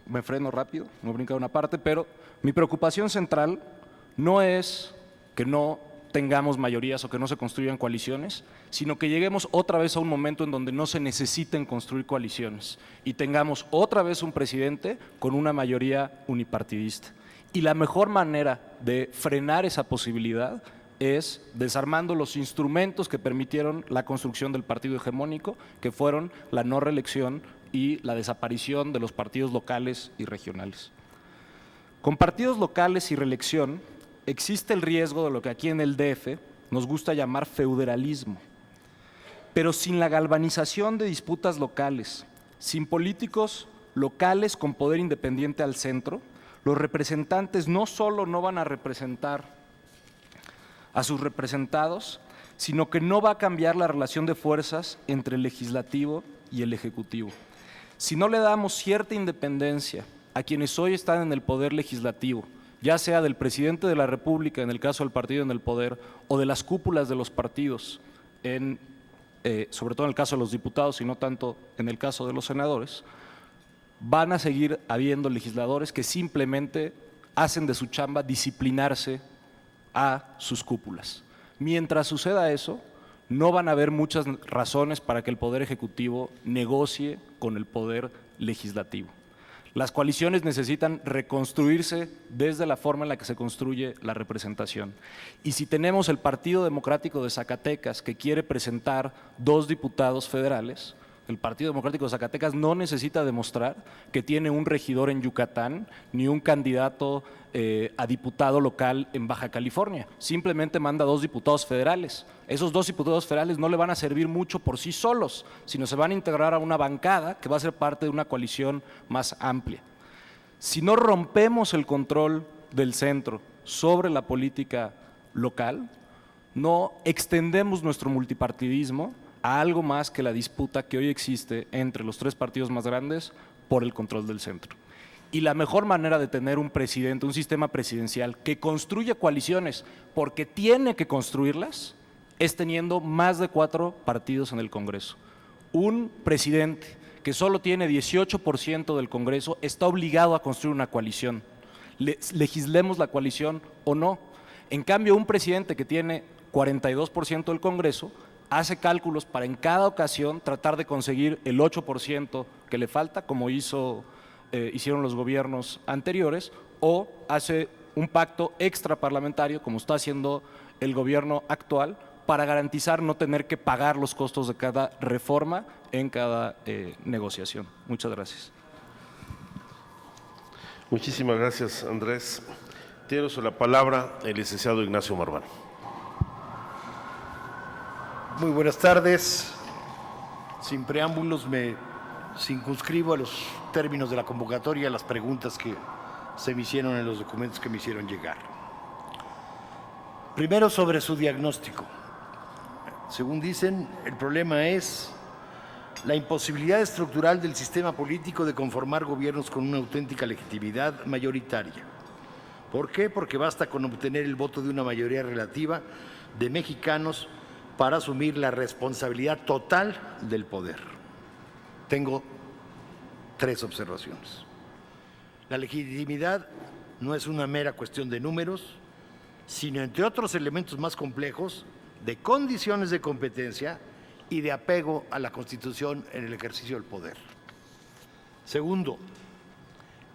me freno rápido, me he brincado una parte, pero mi preocupación central no es que no tengamos mayorías o que no se construyan coaliciones, sino que lleguemos otra vez a un momento en donde no se necesiten construir coaliciones y tengamos otra vez un presidente con una mayoría unipartidista. Y la mejor manera de frenar esa posibilidad es desarmando los instrumentos que permitieron la construcción del partido hegemónico, que fueron la no reelección y la desaparición de los partidos locales y regionales. Con partidos locales y reelección existe el riesgo de lo que aquí en el DF nos gusta llamar feuderalismo, pero sin la galvanización de disputas locales, sin políticos locales con poder independiente al centro, los representantes no solo no van a representar a sus representados, sino que no va a cambiar la relación de fuerzas entre el legislativo y el ejecutivo. Si no le damos cierta independencia a quienes hoy están en el poder legislativo, ya sea del presidente de la República, en el caso del partido en el poder, o de las cúpulas de los partidos, sobre todo en el caso de los diputados y no tanto en el caso de los senadores, van a seguir habiendo legisladores que simplemente hacen de su chamba disciplinarse a sus cúpulas. Mientras suceda eso, no van a haber muchas razones para que el Poder Ejecutivo negocie con el Poder Legislativo. Las coaliciones necesitan reconstruirse desde la forma en la que se construye la representación. Y si tenemos el Partido Democrático de Zacatecas que quiere presentar 2 diputados federales, el Partido Democrático de Zacatecas no necesita demostrar que tiene un regidor en Yucatán ni un candidato a diputado local en Baja California. Simplemente manda 2 diputados federales. Esos 2 diputados federales no le van a servir mucho por sí solos, sino se van a integrar a una bancada que va a ser parte de una coalición más amplia. Si no rompemos el control del centro sobre la política local, no extendemos nuestro multipartidismo a algo más que la disputa que hoy existe entre los 3 partidos más grandes por el control del centro. Y la mejor manera de tener un presidente, un sistema presidencial que construya coaliciones porque tiene que construirlas, es teniendo más de 4 partidos en el Congreso. Un presidente que solo tiene 18% del Congreso está obligado a construir una coalición. Legislemos la coalición o no. En cambio, un presidente que tiene 42% del Congreso hace cálculos para en cada ocasión tratar de conseguir el 8% que le falta, como hicieron los gobiernos anteriores, o hace un pacto extraparlamentario, como está haciendo el gobierno actual, para garantizar no tener que pagar los costos de cada reforma en cada negociación. Muchas gracias. Muchísimas gracias, Andrés. Tiene la palabra el licenciado Ignacio Marván. Muy buenas tardes. Sin preámbulos, me circunscribo a los términos de la convocatoria, a las preguntas que se me hicieron en los documentos que me hicieron llegar. Primero, sobre su diagnóstico. Según dicen, el problema es la imposibilidad estructural del sistema político de conformar gobiernos con una auténtica legitimidad mayoritaria. ¿Por qué? Porque basta con obtener el voto de una mayoría relativa de mexicanos para asumir la responsabilidad total del poder. Tengo 3 observaciones. La legitimidad no es una mera cuestión de números, sino, entre otros elementos más complejos, de condiciones de competencia y de apego a la Constitución en el ejercicio del poder. Segundo,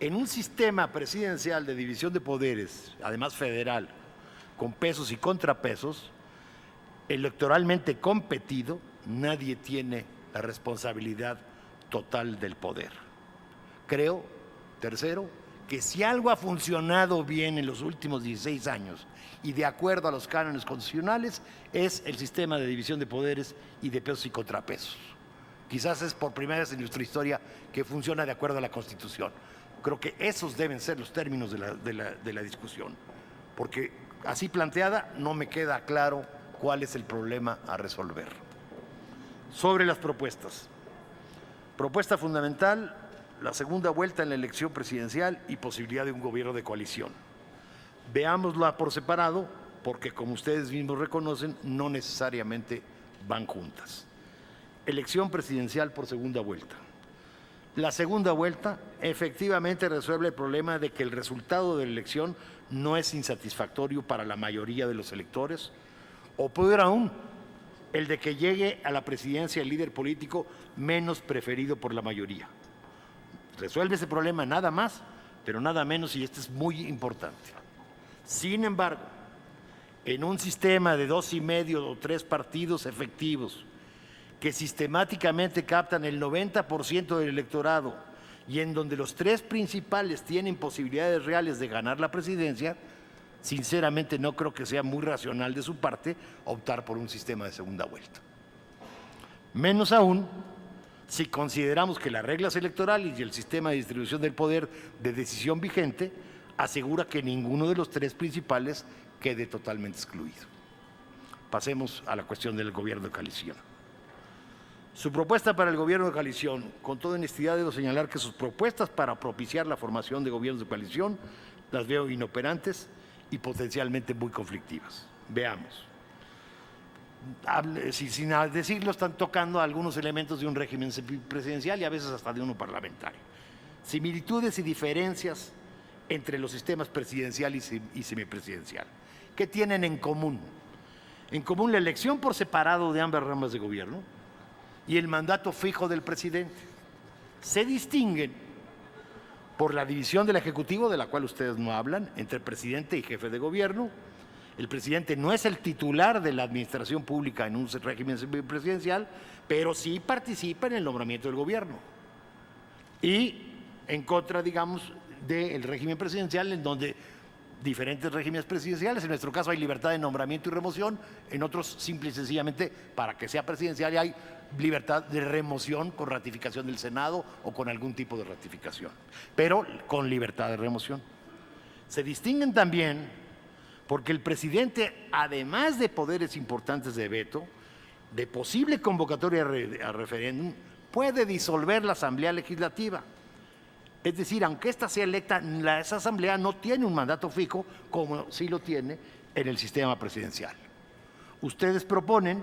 en un sistema presidencial de división de poderes, además federal, con pesos y contrapesos, electoralmente competido, nadie tiene la responsabilidad total del poder. Creo, tercero, que si algo ha funcionado bien en los últimos 16 años y de acuerdo a los cánones constitucionales, es el sistema de división de poderes y de pesos y contrapesos. Quizás es por primera vez en nuestra historia que funciona de acuerdo a la Constitución. Creo que esos deben ser los términos de la discusión, porque así planteada no me queda claro cuál es el problema a resolver. Sobre las propuestas. Propuesta fundamental, la segunda vuelta en la elección presidencial y posibilidad de un gobierno de coalición. Veámosla por separado, porque como ustedes mismos reconocen, no necesariamente van juntas. Elección presidencial por segunda vuelta. La segunda vuelta efectivamente resuelve el problema de que el resultado de la elección no es insatisfactorio para la mayoría de los electores, o peor aún, el de que llegue a la presidencia el líder político menos preferido por la mayoría. Resuelve ese problema nada más, pero nada menos, y esto es muy importante. Sin embargo, en un sistema de 2,5 o 3 partidos efectivos que sistemáticamente captan el 90% del electorado y en donde los 3 principales tienen posibilidades reales de ganar la presidencia, sinceramente no creo que sea muy racional de su parte optar por un sistema de segunda vuelta. Menos aún si consideramos que las reglas electorales y el sistema de distribución del poder de decisión vigente asegura que ninguno de los 3 principales quede totalmente excluido. Pasemos a la cuestión del gobierno de coalición. Su propuesta para el gobierno de coalición, con toda honestidad debo señalar que sus propuestas para propiciar la formación de gobiernos de coalición las veo inoperantes y potencialmente muy conflictivas. Veamos. Sin decirlo, están tocando algunos elementos de un régimen presidencial y a veces hasta de uno parlamentario. Similitudes y diferencias entre los sistemas presidencial y semipresidencial. ¿Qué tienen en común? En común la elección por separado de ambas ramas de gobierno y el mandato fijo del presidente. Se distinguen por la división del Ejecutivo, de la cual ustedes no hablan, entre presidente y jefe de gobierno. El presidente no es el titular de la administración pública en un régimen semipresidencial, pero sí participa en el nombramiento del gobierno. Y en contra, digamos, del régimen presidencial, en donde diferentes regímenes presidenciales, en nuestro caso hay libertad de nombramiento y remoción, en otros simple y sencillamente, para que sea presidencial, hay libertad de remoción con ratificación del Senado o con algún tipo de ratificación, pero con libertad de remoción. Se distinguen también porque el presidente, además de poderes importantes de veto, de posible convocatoria a referéndum, puede disolver la Asamblea Legislativa. Es decir, aunque ésta sea electa, esa Asamblea no tiene un mandato fijo como sí lo tiene en el sistema presidencial. Ustedes proponen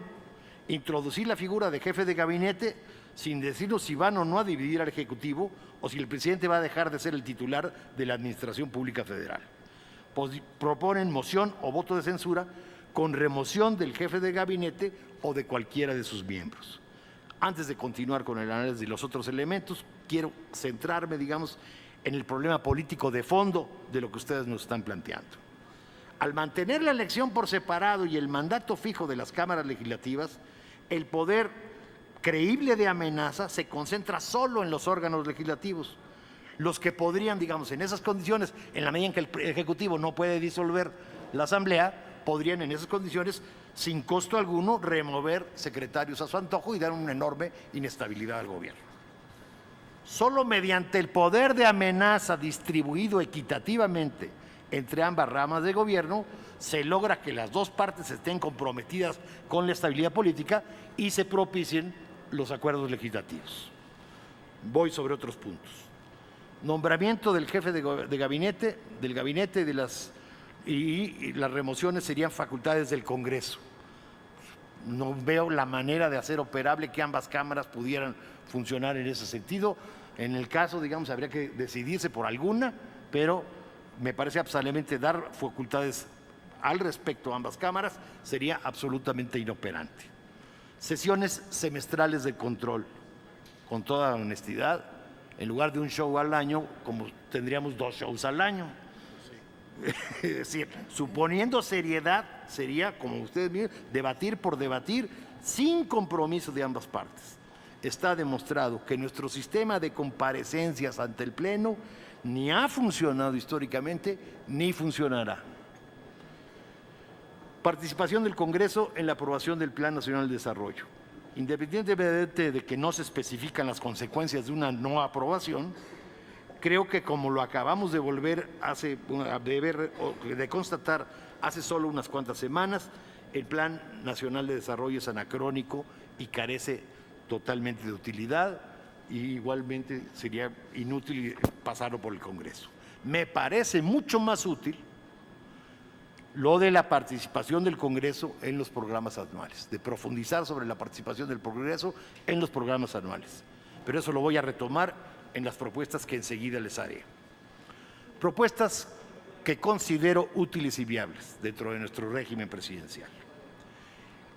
introducir la figura de jefe de gabinete sin decirnos si van o no a dividir al Ejecutivo o si el presidente va a dejar de ser el titular de la Administración Pública Federal. Proponen moción o voto de censura con remoción del jefe de gabinete o de cualquiera de sus miembros. Antes de continuar con el análisis de los otros elementos, quiero centrarme, digamos, en el problema político de fondo de lo que ustedes nos están planteando. Al mantener la elección por separado y el mandato fijo de las cámaras legislativas, el poder creíble de amenaza se concentra solo en los órganos legislativos, los que podrían, digamos, en esas condiciones, en la medida en que el Ejecutivo no puede disolver la Asamblea, podrían en esas condiciones, sin costo alguno, remover secretarios a su antojo y dar una enorme inestabilidad al gobierno. Solo mediante el poder de amenaza distribuido equitativamente entre ambas ramas de gobierno se logra que las 2 partes estén comprometidas con la estabilidad política y se propicien los acuerdos legislativos. Voy sobre otros puntos. Nombramiento del jefe de gabinete, y las remociones serían facultades del Congreso. No veo la manera de hacer operable que ambas cámaras pudieran funcionar en ese sentido. En el caso, digamos, habría que decidirse por alguna, pero me parece absolutamente dar facultades al respecto a ambas cámaras sería absolutamente inoperante. Sesiones semestrales de control, con toda honestidad, en lugar de un show al año, como tendríamos 2 shows al año. Es decir, suponiendo seriedad, sería, como ustedes miren, debatir por debatir, sin compromiso de ambas partes. Está demostrado que nuestro sistema de comparecencias ante el Pleno ni ha funcionado históricamente, ni funcionará. Participación del Congreso en la aprobación del Plan Nacional de Desarrollo. Independientemente de que no se especifican las consecuencias de una no aprobación, creo que como lo acabamos de de constatar hace solo unas cuantas semanas, el Plan Nacional de Desarrollo es anacrónico y carece totalmente de utilidad, y igualmente sería inútil pasarlo por el Congreso. Me parece mucho más útil lo de la participación del Congreso en los programas anuales, de profundizar sobre la participación del Congreso en los programas anuales. Pero eso lo voy a retomar en las propuestas que enseguida les haré. Propuestas que considero útiles y viables dentro de nuestro régimen presidencial.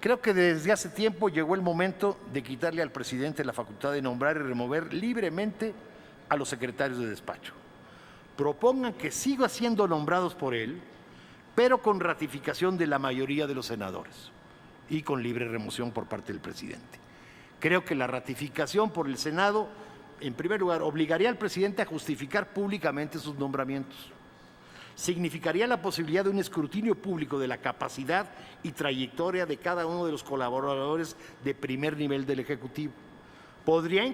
Creo que desde hace tiempo llegó el momento de quitarle al presidente la facultad de nombrar y remover libremente a los secretarios de despacho. Propongan que sigan siendo nombrados por él, pero con ratificación de la mayoría de los senadores y con libre remoción por parte del presidente. Creo que la ratificación por el Senado, en primer lugar, obligaría al presidente a justificar públicamente sus nombramientos. Significaría la posibilidad de un escrutinio público de la capacidad y trayectoria de cada uno de los colaboradores de primer nivel del Ejecutivo. Podría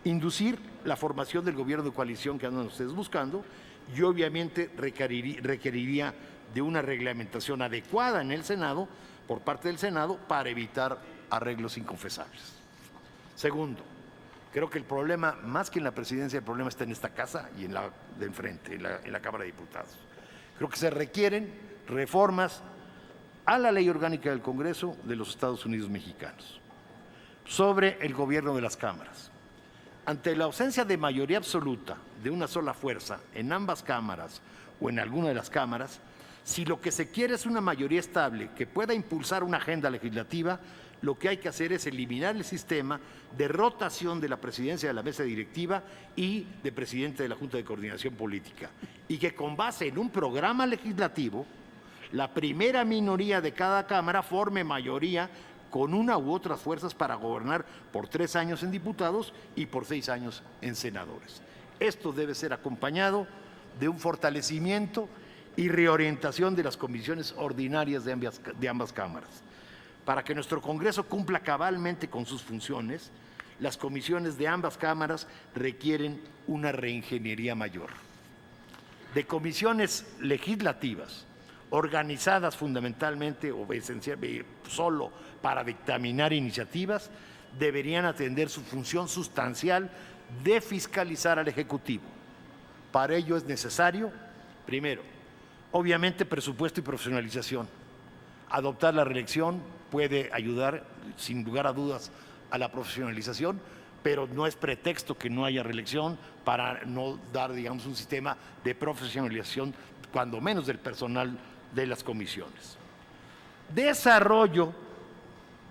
inducir la formación del gobierno de coalición que andan ustedes buscando, y obviamente requeriría de una reglamentación adecuada en el Senado, por parte del Senado, para evitar arreglos inconfesables. Segundo, creo que el problema, más que en la presidencia, el problema está en esta casa y en la de enfrente, en la Cámara de Diputados. Creo que se requieren reformas a la Ley Orgánica del Congreso de los Estados Unidos Mexicanos sobre el gobierno de las cámaras. Ante la ausencia de mayoría absoluta de una sola fuerza en ambas cámaras o en alguna de las cámaras, si lo que se quiere es una mayoría estable que pueda impulsar una agenda legislativa, lo que hay que hacer es eliminar el sistema de rotación de la presidencia de la mesa directiva y de presidente de la Junta de Coordinación Política, y que con base en un programa legislativo, la primera minoría de cada cámara forme mayoría con una u otras fuerzas para gobernar por 3 años en diputados y por 6 años en senadores. Esto debe ser acompañado de un fortalecimiento y reorientación de las comisiones ordinarias de ambas cámaras. Para que nuestro Congreso cumpla cabalmente con sus funciones, las comisiones de ambas cámaras requieren una reingeniería mayor. De comisiones legislativas, organizadas fundamentalmente o esencialmente solo para dictaminar iniciativas, deberían atender su función sustancial de fiscalizar al Ejecutivo. Para ello es necesario, primero, obviamente presupuesto y profesionalización. Adoptar la reelección puede ayudar, sin lugar a dudas, a la profesionalización, pero no es pretexto que no haya reelección para no dar, digamos, un sistema de profesionalización, cuando menos del personal de las comisiones. Desarrollo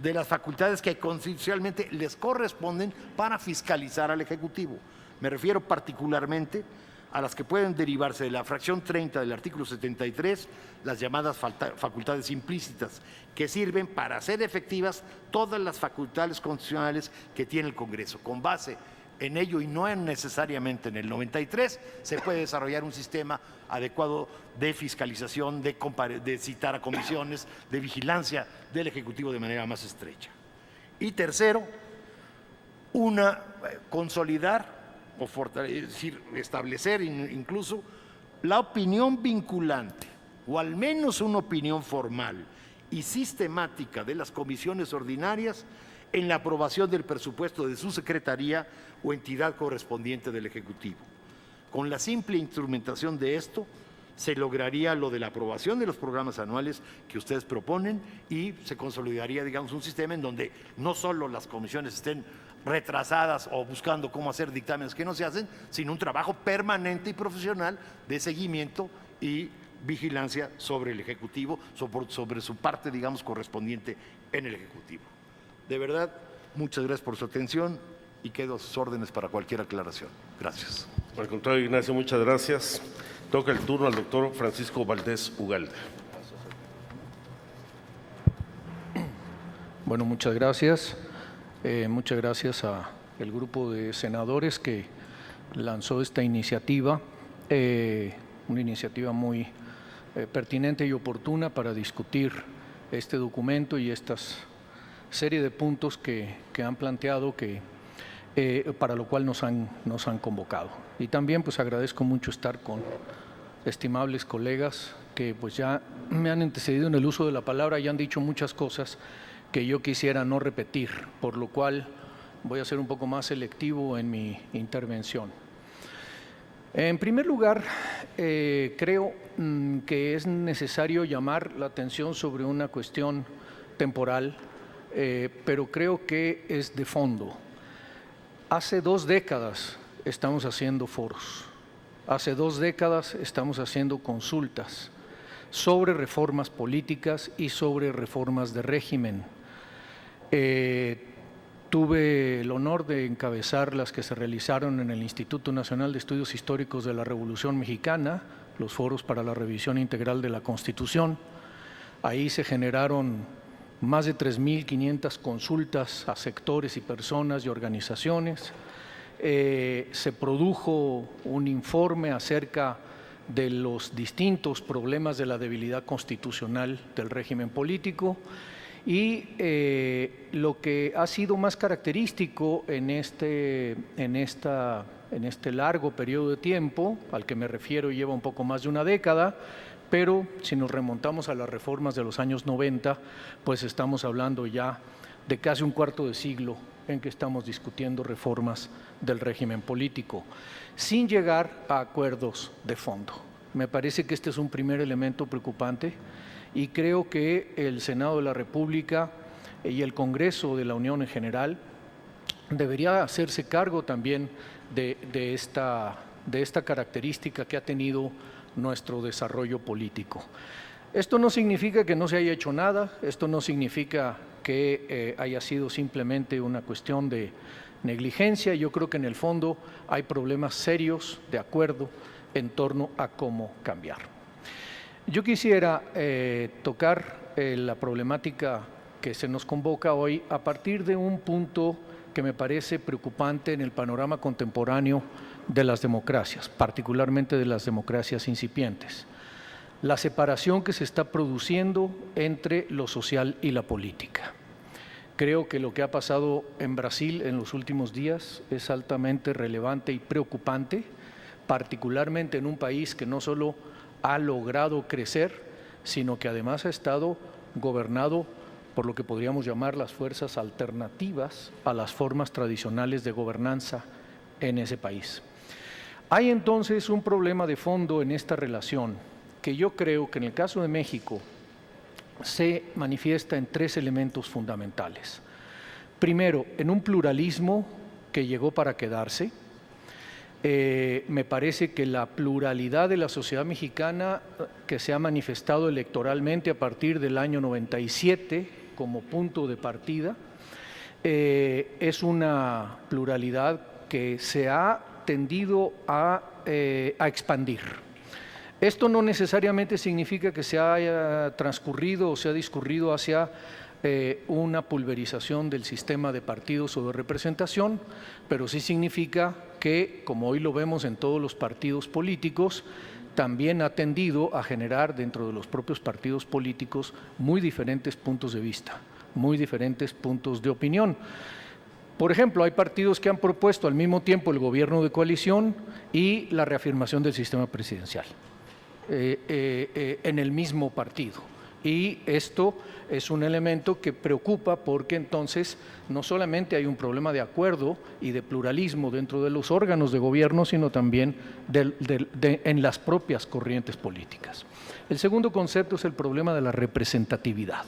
de las facultades que constitucionalmente les corresponden para fiscalizar al Ejecutivo. Me refiero particularmente a las que pueden derivarse de la fracción 30 del artículo 73, las llamadas facultades implícitas, que sirven para hacer efectivas todas las facultades constitucionales que tiene el Congreso. Con base en ello, y no necesariamente en el 93, se puede desarrollar un sistema adecuado de fiscalización, de citar a comisiones, de vigilancia del Ejecutivo de manera más estrecha. Y tercero, consolidar o fortalecer, es decir, establecer incluso la opinión vinculante, o al menos una opinión formal y sistemática de las comisiones ordinarias en la aprobación del presupuesto de su secretaría o entidad correspondiente del Ejecutivo. Con la simple instrumentación de esto, se lograría lo de la aprobación de los programas anuales que ustedes proponen y se consolidaría, digamos, un sistema en donde no solo las comisiones estén retrasadas o buscando cómo hacer dictámenes que no se hacen, sino un trabajo permanente y profesional de seguimiento y vigilancia sobre el Ejecutivo, sobre su parte, digamos, correspondiente en el Ejecutivo. De verdad, muchas gracias por su atención y quedo a sus órdenes para cualquier aclaración. Gracias. Al contrario, Ignacio, muchas gracias. Toca el turno al doctor Francisco Valdés Ugalde. Bueno, muchas gracias. Muchas gracias al grupo de senadores que lanzó esta iniciativa, una iniciativa muy pertinente y oportuna para discutir este documento y esta serie de puntos que han planteado para lo cual nos han convocado. Y también pues agradezco mucho estar con estimables colegas que pues ya me han antecedido en el uso de la palabra y han dicho muchas cosas que yo quisiera no repetir, por lo cual voy a ser un poco más selectivo en mi intervención. En primer lugar, creo que es necesario llamar la atención sobre una cuestión temporal, pero creo que es de fondo. Hace 2 décadas estamos haciendo foros, hace 2 décadas estamos haciendo consultas sobre reformas políticas y sobre reformas de régimen. Tuve el honor de encabezar las que se realizaron en el Instituto Nacional de Estudios Históricos de la Revolución Mexicana, los foros para la revisión integral de la Constitución. Ahí se generaron más de 3.500 consultas a sectores y personas y organizaciones. Se produjo un informe acerca de los distintos problemas de la debilidad constitucional del régimen político y lo que ha sido más característico en este largo periodo de tiempo, al que me refiero lleva un poco más de una década, pero si nos remontamos a las reformas de los años 90, pues estamos hablando ya de casi un cuarto de siglo en que estamos discutiendo reformas del régimen político, sin llegar a acuerdos de fondo. Me parece que este es un primer elemento preocupante y creo que el Senado de la República y el Congreso de la Unión en general debería hacerse cargo también de esta característica que ha tenido nuestro desarrollo político. Esto no significa que no se haya hecho nada, esto no significa que haya sido simplemente una cuestión de negligencia. Yo creo que en el fondo hay problemas serios de acuerdo en torno a cómo cambiar. Yo quisiera tocar la problemática que se nos convoca hoy a partir de un punto que me parece preocupante en el panorama contemporáneo de las democracias, particularmente de las democracias incipientes. La separación que se está produciendo entre lo social y la política. Creo que lo que ha pasado en Brasil en los últimos días es altamente relevante y preocupante, particularmente en un país que no solo ha logrado crecer, sino que además ha estado gobernado por lo que podríamos llamar las fuerzas alternativas a las formas tradicionales de gobernanza en ese país. Hay entonces un problema de fondo en esta relación que yo creo que en el caso de México se manifiesta en 3 elementos fundamentales. Primero, en un pluralismo que llegó para quedarse. Me parece que la pluralidad de la sociedad mexicana que se ha manifestado electoralmente a partir del año 97 como punto de partida es una pluralidad que se ha tendido a expandir. Esto no necesariamente significa que se haya transcurrido o se ha discurrido hacia una pulverización del sistema de partidos o de representación, pero sí significa que, como hoy lo vemos en todos los partidos políticos, también ha tendido a generar dentro de los propios partidos políticos muy diferentes puntos de vista, muy diferentes puntos de opinión. Por ejemplo, hay partidos que han propuesto al mismo tiempo el gobierno de coalición y la reafirmación del sistema presidencial en el mismo partido. Y esto es un elemento que preocupa porque entonces no solamente hay un problema de acuerdo y de pluralismo dentro de los órganos de gobierno, sino también en las propias corrientes políticas. El segundo concepto es el problema de la representatividad.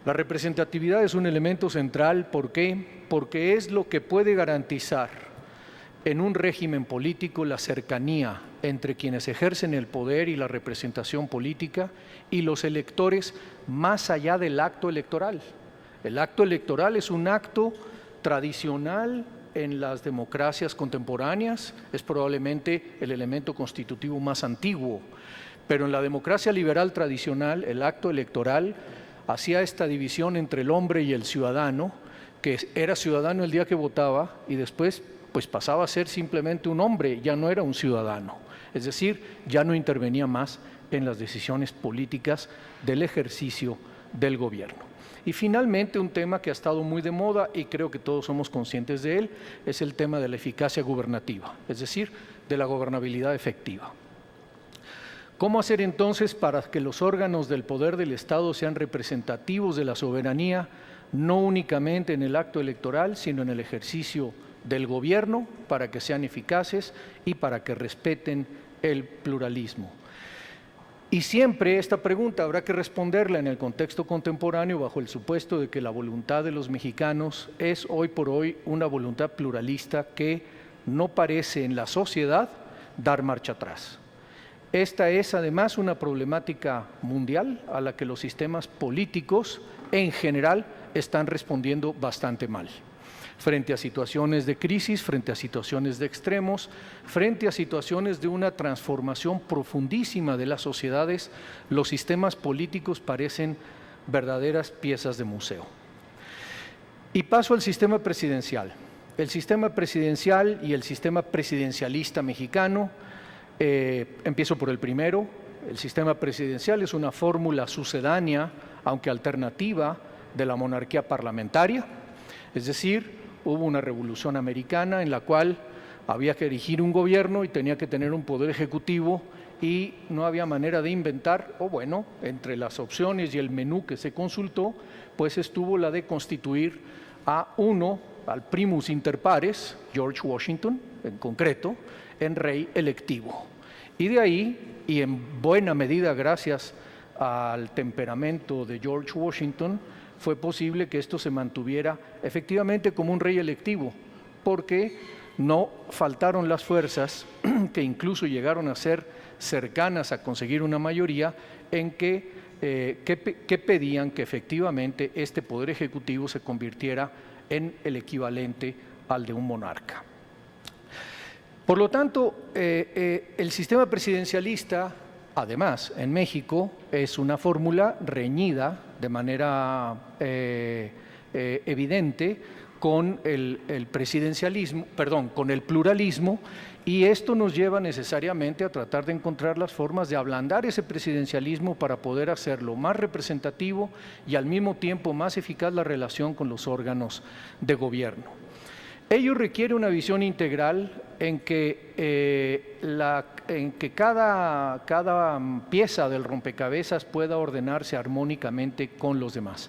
La representatividad es un elemento central, ¿por qué? Porque es lo que puede garantizar en un régimen político la cercanía entre quienes ejercen el poder y la representación política y los electores más allá del acto electoral. El acto electoral es un acto tradicional en las democracias contemporáneas, es probablemente el elemento constitutivo más antiguo, pero en la democracia liberal tradicional el acto electoral hacía esta división entre el hombre y el ciudadano, que era ciudadano el día que votaba y después pues pasaba a ser simplemente un hombre, ya no era un ciudadano. Es decir, ya no intervenía más en las decisiones políticas del ejercicio del gobierno. Y finalmente, un tema que ha estado muy de moda y creo que todos somos conscientes de él, es el tema de la eficacia gubernativa, es decir, de la gobernabilidad efectiva. ¿Cómo hacer entonces para que los órganos del poder del Estado sean representativos de la soberanía, no únicamente en el acto electoral, sino en el ejercicio del gobierno, para que sean eficaces y para que respeten el pluralismo? Y siempre esta pregunta habrá que responderla en el contexto contemporáneo bajo el supuesto de que la voluntad de los mexicanos es hoy por hoy una voluntad pluralista que no parece en la sociedad dar marcha atrás. Esta es además una problemática mundial a la que los sistemas políticos en general están respondiendo bastante mal. Frente a situaciones de crisis, frente a situaciones de extremos, frente a situaciones de una transformación profundísima de las sociedades, los sistemas políticos parecen verdaderas piezas de museo. Y paso al sistema presidencial. El sistema presidencial y el sistema presidencialista mexicano, empiezo por el primero. El sistema presidencial es una fórmula sucedánea, aunque alternativa, de la monarquía parlamentaria, es decir, hubo una revolución americana en la cual había que erigir un gobierno y tenía que tener un poder ejecutivo y no había manera de inventar, o bueno, entre las opciones y el menú que se consultó, pues estuvo la de constituir al primus inter pares, George Washington en concreto, en rey electivo. Y de ahí, y en buena medida gracias al temperamento de George Washington, fue posible que esto se mantuviera efectivamente como un rey electivo, porque no faltaron las fuerzas que incluso llegaron a ser cercanas a conseguir una mayoría en que pedían que efectivamente este poder ejecutivo se convirtiera en el equivalente al de un monarca. Por lo tanto, el sistema presidencialista, además, en México, es una fórmula reñida de manera evidente con el presidencialismo, con el pluralismo, y esto nos lleva necesariamente a tratar de encontrar las formas de ablandar ese presidencialismo para poder hacerlo más representativo y al mismo tiempo más eficaz la relación con los órganos de gobierno. Ello requiere una visión integral en que cada pieza del rompecabezas pueda ordenarse armónicamente con los demás.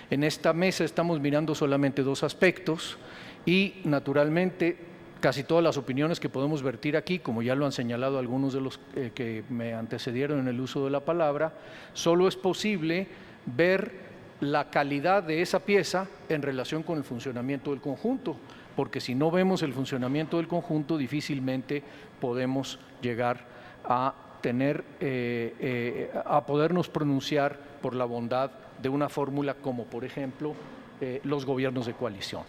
En esta mesa estamos mirando solamente dos aspectos y naturalmente casi todas las opiniones que podemos vertir aquí, como ya lo han señalado algunos de los que me antecedieron en el uso de la palabra, solo es posible ver la calidad de esa pieza en relación con el funcionamiento del conjunto, porque si no vemos el funcionamiento del conjunto, difícilmente podemos llegar a podernos pronunciar por la bondad de una fórmula como, por ejemplo, los gobiernos de coalición.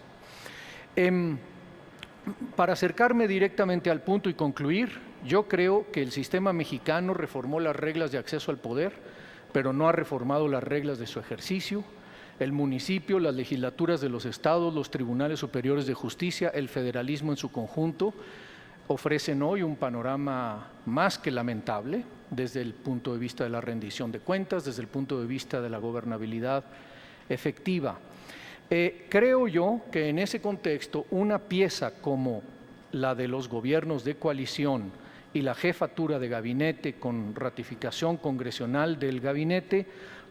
Para acercarme directamente al punto y concluir, yo creo que el sistema mexicano reformó las reglas de acceso al poder, pero no ha reformado las reglas de su ejercicio. El municipio, las legislaturas de los estados, los tribunales superiores de justicia, el federalismo en su conjunto, ofrecen hoy un panorama más que lamentable desde el punto de vista de la rendición de cuentas, desde el punto de vista de la gobernabilidad efectiva. Creo yo que en ese contexto una pieza como la de los gobiernos de coalición y la jefatura de gabinete con ratificación congresional del gabinete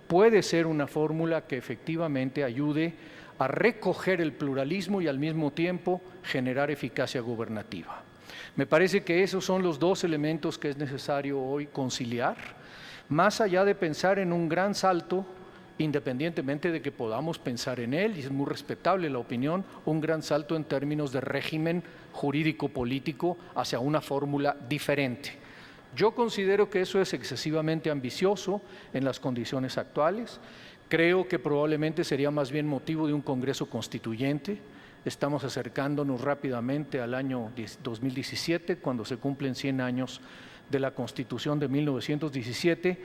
puede ser una fórmula que efectivamente ayude a recoger el pluralismo y al mismo tiempo generar eficacia gubernativa. Me parece que esos son los dos elementos que es necesario hoy conciliar, más allá de pensar en un gran salto, independientemente de que podamos pensar en él, y es muy respetable la opinión, un gran salto en términos de régimen jurídico-político hacia una fórmula diferente. Yo considero que eso es excesivamente ambicioso en las condiciones actuales. Creo que probablemente sería más bien motivo de un Congreso Constituyente. Estamos acercándonos rápidamente al año 2017, cuando se cumplen 100 años de la Constitución de 1917,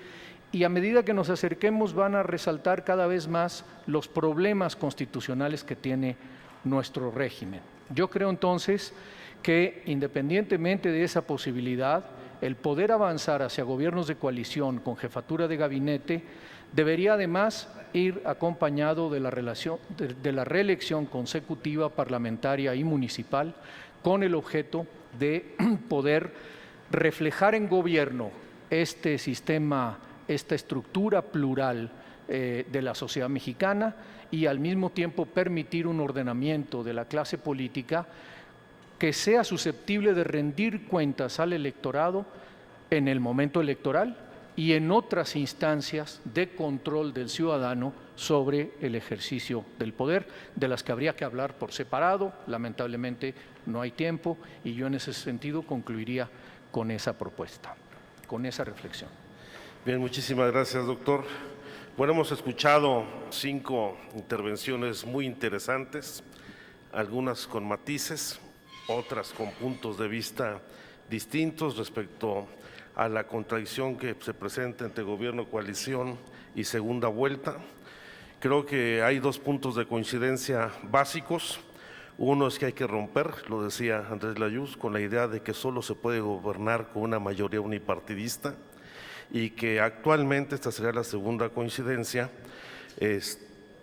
y a medida que nos acerquemos van a resaltar cada vez más los problemas constitucionales que tiene nuestro régimen. Yo creo entonces que, independientemente de esa posibilidad, el poder avanzar hacia gobiernos de coalición con jefatura de gabinete debería además ir acompañado de la reelección consecutiva parlamentaria y municipal, con el objeto de poder reflejar en gobierno este sistema, esta estructura plural de la sociedad mexicana, y al mismo tiempo permitir un ordenamiento de la clase política que sea susceptible de rendir cuentas al electorado en el momento electoral y en otras instancias de control del ciudadano sobre el ejercicio del poder, de las que habría que hablar por separado. Lamentablemente no hay tiempo, y yo en ese sentido concluiría con esa propuesta, con esa reflexión. Bien, muchísimas gracias, doctor. Bueno, hemos escuchado 5 intervenciones muy interesantes, algunas con matices, otras con puntos de vista distintos respecto a la contradicción que se presenta entre gobierno, coalición y segunda vuelta. Creo que hay 2 puntos de coincidencia básicos. Uno es que hay que romper, lo decía Andrés Layuz, con la idea de que solo se puede gobernar con una mayoría unipartidista, y que actualmente, esta sería la segunda coincidencia,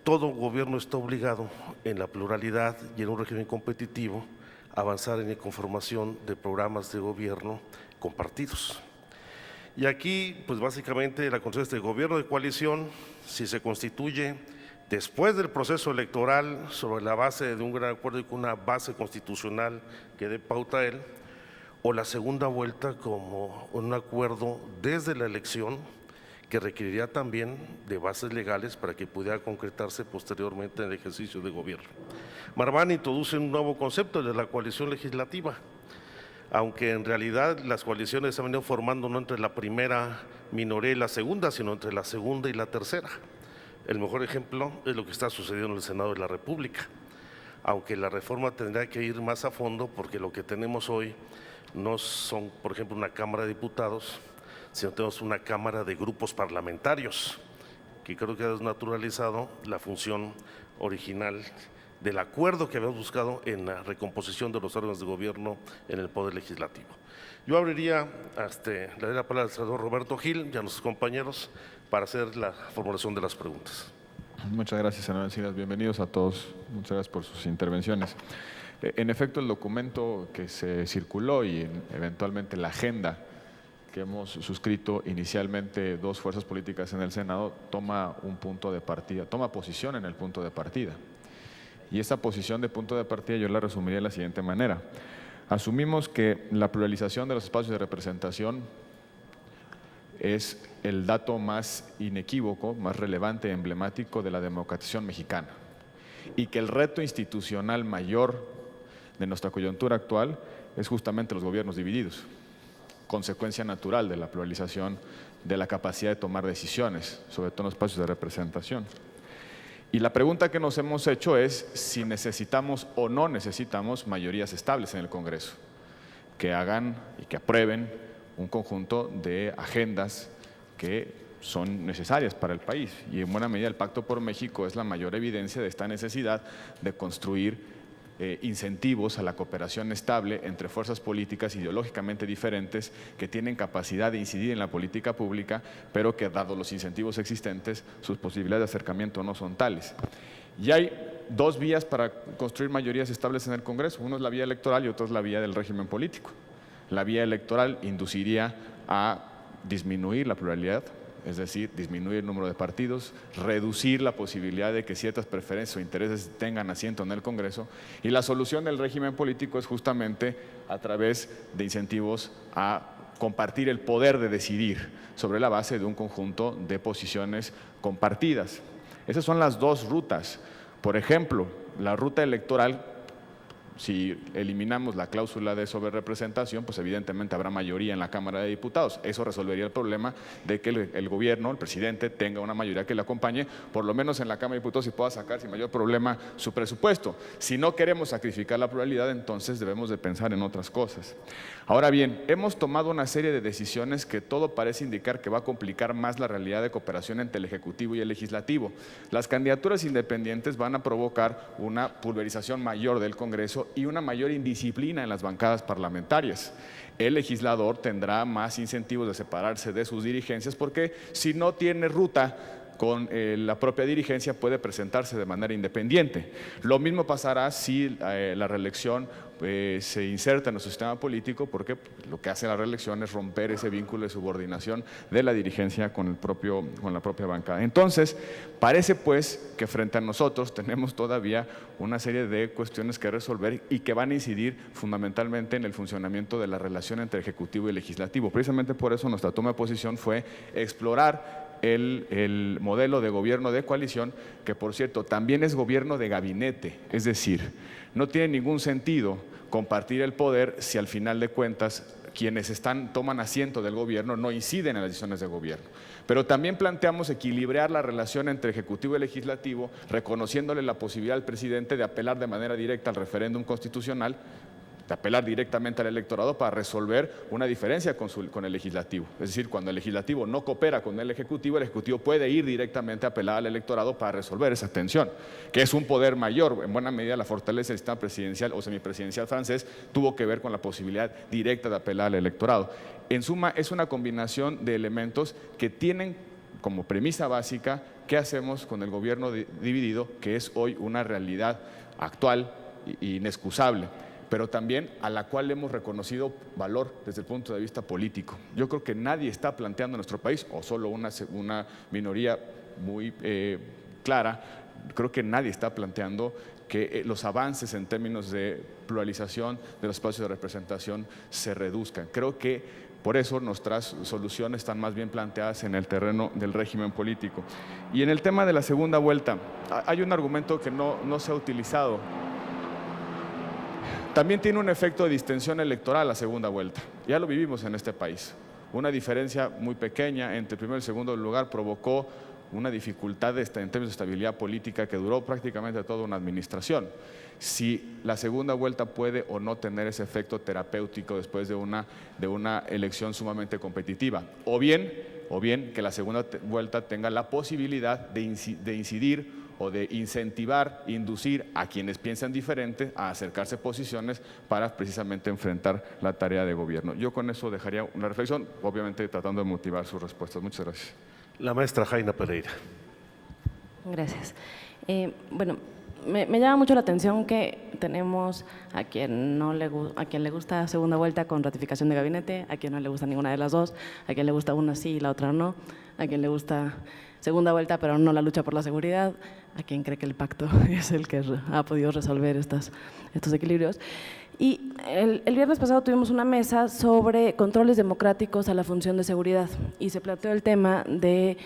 todo gobierno está obligado en la pluralidad y en un régimen competitivo a avanzar en la conformación de programas de gobierno compartidos. Y aquí, pues básicamente la concepción de gobierno de coalición, si se constituye después del proceso electoral sobre la base de un gran acuerdo y con una base constitucional que dé pauta a él, o la segunda vuelta como un acuerdo desde la elección que requeriría también de bases legales para que pudiera concretarse posteriormente en el ejercicio de gobierno. Marván introduce un nuevo concepto de la coalición legislativa, aunque en realidad las coaliciones se han venido formando no entre la primera minoría y la segunda, sino entre la segunda y la tercera. El mejor ejemplo es lo que está sucediendo en el Senado de la República, aunque la reforma tendrá que ir más a fondo, porque lo que tenemos hoy no son, por ejemplo, una Cámara de Diputados, sino tenemos una Cámara de grupos parlamentarios, que creo que ha desnaturalizado la función original del acuerdo que habíamos buscado en la recomposición de los órganos de gobierno en el Poder Legislativo. Yo abriría, le daría la palabra al senador Roberto Gil y a nuestros compañeros para hacer la formulación de las preguntas. Muchas gracias, senador Encinas. Bienvenidos a todos. Muchas gracias por sus intervenciones. En efecto, el documento que se circuló y eventualmente la agenda que hemos suscrito inicialmente 2 fuerzas políticas en el Senado toma un punto de partida, toma posición en el punto de partida. Y esa posición de punto de partida yo la resumiría de la siguiente manera. Asumimos que la pluralización de los espacios de representación es el dato más inequívoco, más relevante y emblemático de la democratización mexicana, y que el reto institucional mayor de nuestra coyuntura actual es justamente los gobiernos divididos, consecuencia natural de la pluralización de la capacidad de tomar decisiones, sobre todo en los espacios de representación. Y la pregunta que nos hemos hecho es si necesitamos o no necesitamos mayorías estables en el Congreso, que hagan y que aprueben un conjunto de agendas que son necesarias para el país. Y en buena medida el Pacto por México es la mayor evidencia de esta necesidad de construir incentivos a la cooperación estable entre fuerzas políticas ideológicamente diferentes que tienen capacidad de incidir en la política pública, pero que, dado los incentivos existentes, sus posibilidades de acercamiento no son tales. Y hay 2 vías para construir mayorías estables en el Congreso. Uno es la vía electoral y otro es la vía del régimen político. La vía electoral induciría a disminuir la pluralidad, es decir, disminuir el número de partidos, reducir la posibilidad de que ciertas preferencias o intereses tengan asiento en el Congreso, y la solución del régimen político es justamente a través de incentivos a compartir el poder de decidir sobre la base de un conjunto de posiciones compartidas. Esas son las dos rutas. Por ejemplo, la ruta electoral, si eliminamos la cláusula de sobrerepresentación, pues evidentemente habrá mayoría en la Cámara de Diputados. Eso resolvería el problema de que el gobierno, el presidente, tenga una mayoría que le acompañe, por lo menos en la Cámara de Diputados, y pueda sacar sin mayor problema su presupuesto. Si no queremos sacrificar la pluralidad, entonces debemos de pensar en otras cosas. Ahora bien, hemos tomado una serie de decisiones que todo parece indicar que va a complicar más la realidad de cooperación entre el Ejecutivo y el Legislativo. Las candidaturas independientes van a provocar una pulverización mayor del Congreso y una mayor indisciplina en las bancadas parlamentarias. El legislador tendrá más incentivos de separarse de sus dirigencias porque si no tiene ruta con la propia dirigencia puede presentarse de manera independiente. Lo mismo pasará si la reelección se inserta en nuestro sistema político, porque lo que hace la reelección es romper ese vínculo de subordinación de la dirigencia con la propia bancada. Entonces, parece pues que frente a nosotros tenemos todavía una serie de cuestiones que resolver y que van a incidir fundamentalmente en el funcionamiento de la relación entre Ejecutivo y Legislativo. Precisamente por eso nuestra toma de posición fue explorar el modelo de gobierno de coalición, que por cierto también es gobierno de gabinete, es decir, no tiene ningún sentido compartir el poder si al final de cuentas quienes toman asiento del gobierno no inciden en las decisiones de gobierno. Pero también planteamos equilibrar la relación entre Ejecutivo y Legislativo, reconociéndole la posibilidad al presidente de apelar de manera directa al referéndum constitucional, de apelar directamente al electorado para resolver una diferencia con el Legislativo. Es decir, cuando el Legislativo no coopera con el Ejecutivo puede ir directamente a apelar al electorado para resolver esa tensión, que es un poder mayor. En buena medida la fortaleza del sistema presidencial o semipresidencial francés tuvo que ver con la posibilidad directa de apelar al electorado. En suma, es una combinación de elementos que tienen como premisa básica qué hacemos con el gobierno dividido, que es hoy una realidad actual e inexcusable, pero también a la cual hemos reconocido valor desde el punto de vista político. Yo creo que nadie está planteando en nuestro país, o solo una minoría muy clara, creo que nadie está planteando que los avances en términos de pluralización de los espacios de representación se reduzcan. Creo que por eso nuestras soluciones están más bien planteadas en el terreno del régimen político. Y en el tema de la segunda vuelta, hay un argumento que no se ha utilizado. También tiene un efecto de distensión electoral la segunda vuelta. Ya lo vivimos en este país. Una diferencia muy pequeña entre el primero y el segundo lugar provocó una dificultad en términos de estabilidad política que duró prácticamente toda una administración. Si la segunda vuelta puede o no tener ese efecto terapéutico después de una elección sumamente competitiva, o bien que la segunda vuelta tenga la posibilidad de incidir o de incentivar, inducir a quienes piensan diferente a acercarse posiciones para precisamente enfrentar la tarea de gobierno. Yo con eso dejaría una reflexión, obviamente tratando de motivar sus respuestas. Muchas gracias. La maestra Jaina Pereira. Gracias. Bueno, me llama mucho la atención que tenemos a quien le gusta segunda vuelta con ratificación de gabinete, a quien no le gusta ninguna de las dos, a quien le gusta una sí y la otra no, a quien le gusta segunda vuelta pero no la lucha por la seguridad, a quien cree que el pacto es el que ha podido resolver estos equilibrios. Y el viernes pasado tuvimos una mesa sobre controles democráticos a la función de seguridad y se planteó el tema de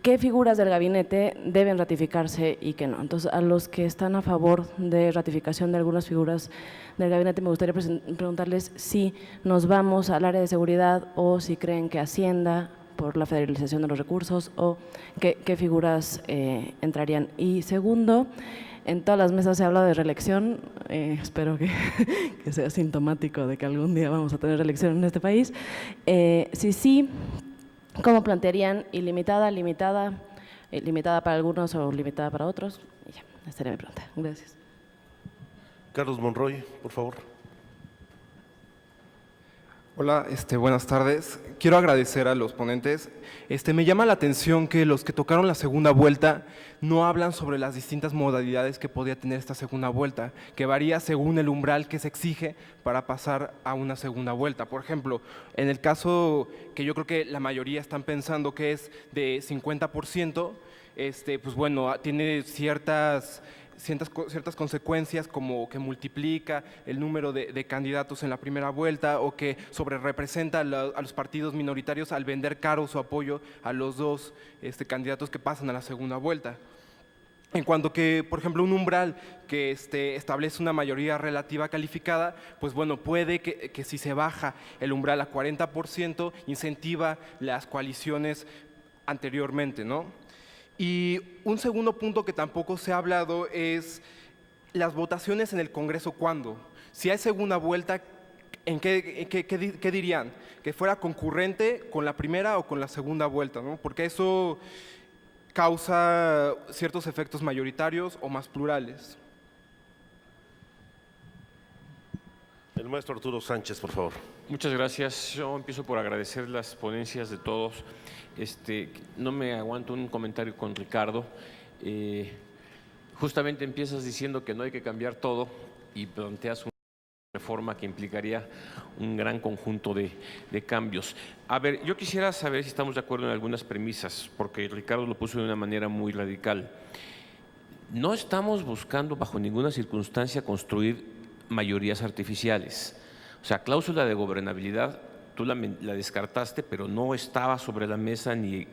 qué figuras del gabinete deben ratificarse y qué no. Entonces, a los que están a favor de ratificación de algunas figuras del gabinete, me gustaría preguntarles si nos vamos al área de seguridad o si creen que Hacienda, por la federalización de los recursos, o qué figuras entrarían. Y segundo, en todas las mesas se habla de reelección, espero que sea sintomático de que algún día vamos a tener reelección en este país. Si sí, ¿cómo plantearían ilimitada, limitada para algunos o limitada para otros? Y ya, esta sería mi pregunta. Gracias. Carlos Monroy, por favor. Hola, buenas tardes. Quiero agradecer a los ponentes. Me llama la atención que los que tocaron la segunda vuelta no hablan sobre las distintas modalidades que podría tener esta segunda vuelta, que varía según el umbral que se exige para pasar a una segunda vuelta. Por ejemplo, en el caso que yo creo que la mayoría están pensando que es de 50%, pues bueno, tiene ciertas consecuencias, como que multiplica el número de candidatos en la primera vuelta, o que sobrerepresenta a los partidos minoritarios al vender caro su apoyo a los dos candidatos que pasan a la segunda vuelta. En cuanto que, por ejemplo, un umbral que establece una mayoría relativa calificada, pues bueno, puede que si se baja el umbral a 40%, incentiva las coaliciones anteriormente, ¿no? Y un segundo punto que tampoco se ha hablado es las votaciones en el Congreso. ¿Cuándo? Si hay segunda vuelta, ¿en qué dirían? ¿Que fuera concurrente con la primera o con la segunda vuelta, ¿no? Porque eso causa ciertos efectos mayoritarios o más plurales. El maestro Arturo Sánchez, por favor. Muchas gracias. Yo empiezo por agradecer las ponencias de todos. No me aguanto un comentario con Ricardo. Justamente empiezas diciendo que no hay que cambiar todo y planteas una reforma que implicaría un gran conjunto de cambios. A ver, yo quisiera saber si estamos de acuerdo en algunas premisas, porque Ricardo lo puso de una manera muy radical. No estamos buscando bajo ninguna circunstancia construir mayorías artificiales. O sea, cláusula de gobernabilidad, tú la descartaste, pero no estaba sobre la mesa ni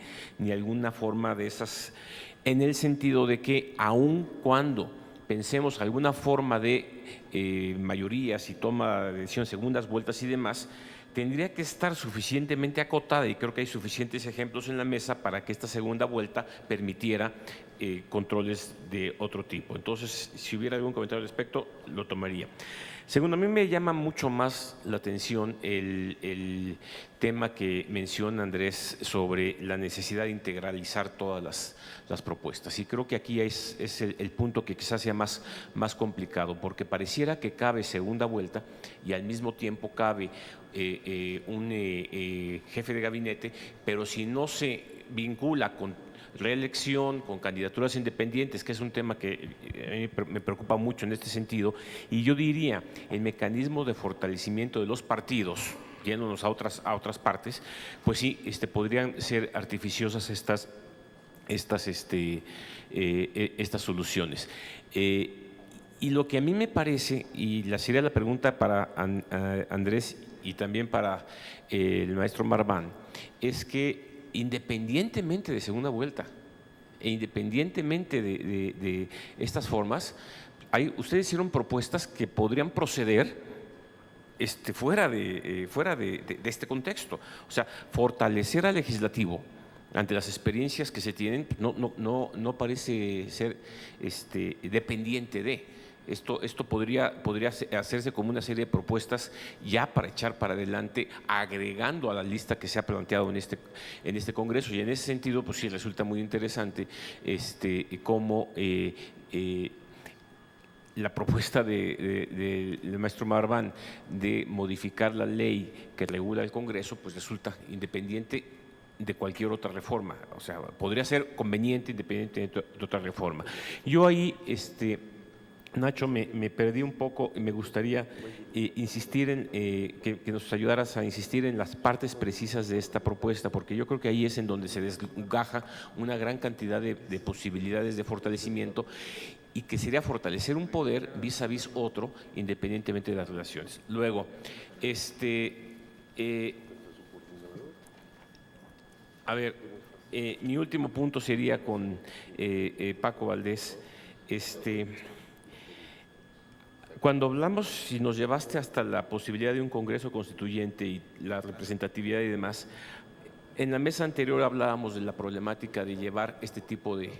alguna forma de esas, en el sentido de que aun cuando pensemos alguna forma de mayorías y toma de decisiones, segundas vueltas y demás, tendría que estar suficientemente acotada, y creo que hay suficientes ejemplos en la mesa para que esta segunda vuelta permitiera controles de otro tipo. Entonces, si hubiera algún comentario al respecto, lo tomaría. Segundo, a mí me llama mucho más la atención el tema que menciona Andrés sobre la necesidad de integralizar todas las propuestas. Y creo que aquí es el punto que quizás sea más complicado, porque pareciera que cabe segunda vuelta y al mismo tiempo cabe un jefe de gabinete, pero si no se vincula con reelección, con candidaturas independientes, que es un tema que a mí me preocupa mucho en este sentido, y yo diría el mecanismo de fortalecimiento de los partidos, yéndonos a otras partes, pues sí, podrían ser artificiosas estas soluciones. Y lo que a mí me parece, y sería la pregunta para Andrés y también para el maestro Marván, es que independientemente de segunda vuelta e independientemente de estas formas, ustedes hicieron propuestas que podrían proceder fuera de este contexto. O sea, fortalecer al legislativo ante las experiencias que se tienen no parece ser dependiente de. Esto podría hacerse como una serie de propuestas ya para echar para adelante, agregando a la lista que se ha planteado en este Congreso. Y en ese sentido, pues sí, resulta muy interesante cómo la propuesta del maestro Marván de modificar la ley que regula el Congreso, pues resulta independiente de cualquier otra reforma. O sea, podría ser conveniente independiente de otra reforma. Yo ahí, Nacho, me perdí un poco y me gustaría insistir en que nos ayudaras a insistir en las partes precisas de esta propuesta, porque yo creo que ahí es en donde se desgaja una gran cantidad de posibilidades de fortalecimiento, y que sería fortalecer un poder vis a vis otro, independientemente de las relaciones. Luego, mi último punto sería con Paco Valdés. Cuando hablamos, si nos llevaste hasta la posibilidad de un Congreso Constituyente y la representatividad y demás, en la mesa anterior hablábamos de la problemática de llevar este tipo de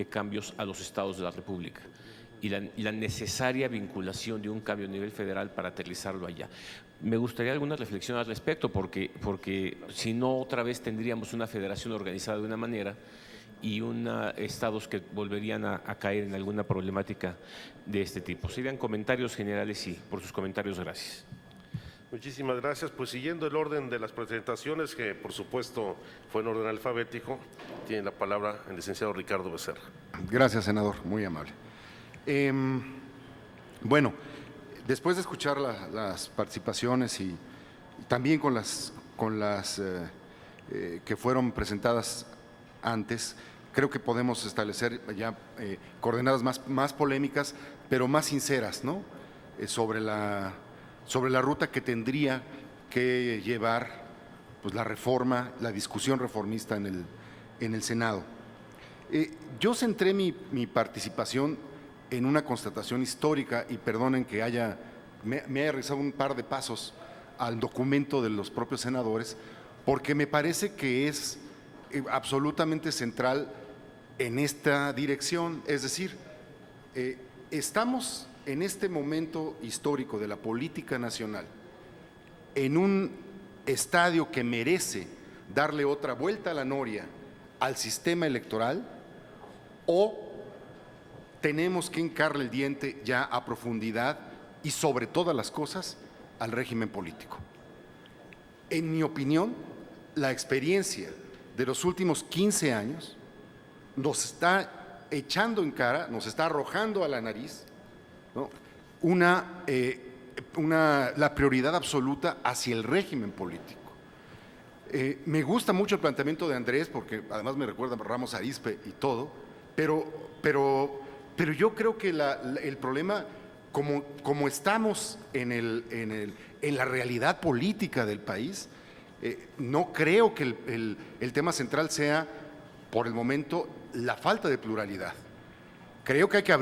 cambios a los estados de la República y la necesaria vinculación de un cambio a nivel federal para aterrizarlo allá. Me gustaría alguna reflexión al respecto, porque si no, otra vez tendríamos una federación organizada de una manera y estados que volverían a caer en alguna problemática de este tipo. Serían comentarios generales y por sus comentarios, gracias. Muchísimas gracias. Pues siguiendo el orden de las presentaciones, que por supuesto fue en orden alfabético, tiene la palabra el licenciado Ricardo Becerra. Gracias, senador, muy amable. Bueno, después de escuchar las participaciones y también con las que fueron presentadas antes, creo que podemos establecer ya coordenadas más polémicas, pero más sinceras, ¿no? Sobre la ruta que tendría que llevar pues, la reforma, la discusión reformista en el Senado. Yo centré mi participación en una constatación histórica, y perdonen que me haya realizado un par de pasos al documento de los propios senadores, porque me parece que es absolutamente central en esta dirección. Es decir, estamos en este momento histórico de la política nacional en un estadio que merece darle otra vuelta a la noria al sistema electoral, o tenemos que hincarle el diente ya a profundidad y sobre todas las cosas al régimen político. En mi opinión, la experiencia de los últimos 15 años nos está echando en cara, nos está arrojando a la nariz, ¿no?, la prioridad absoluta hacia el régimen político. Me gusta mucho el planteamiento de Andrés, porque además me recuerda a Ramos Arizpe y todo, pero yo creo que el problema, como estamos en la realidad política del país, no creo que el tema central sea, por el momento, la falta de pluralidad. Creo que hay que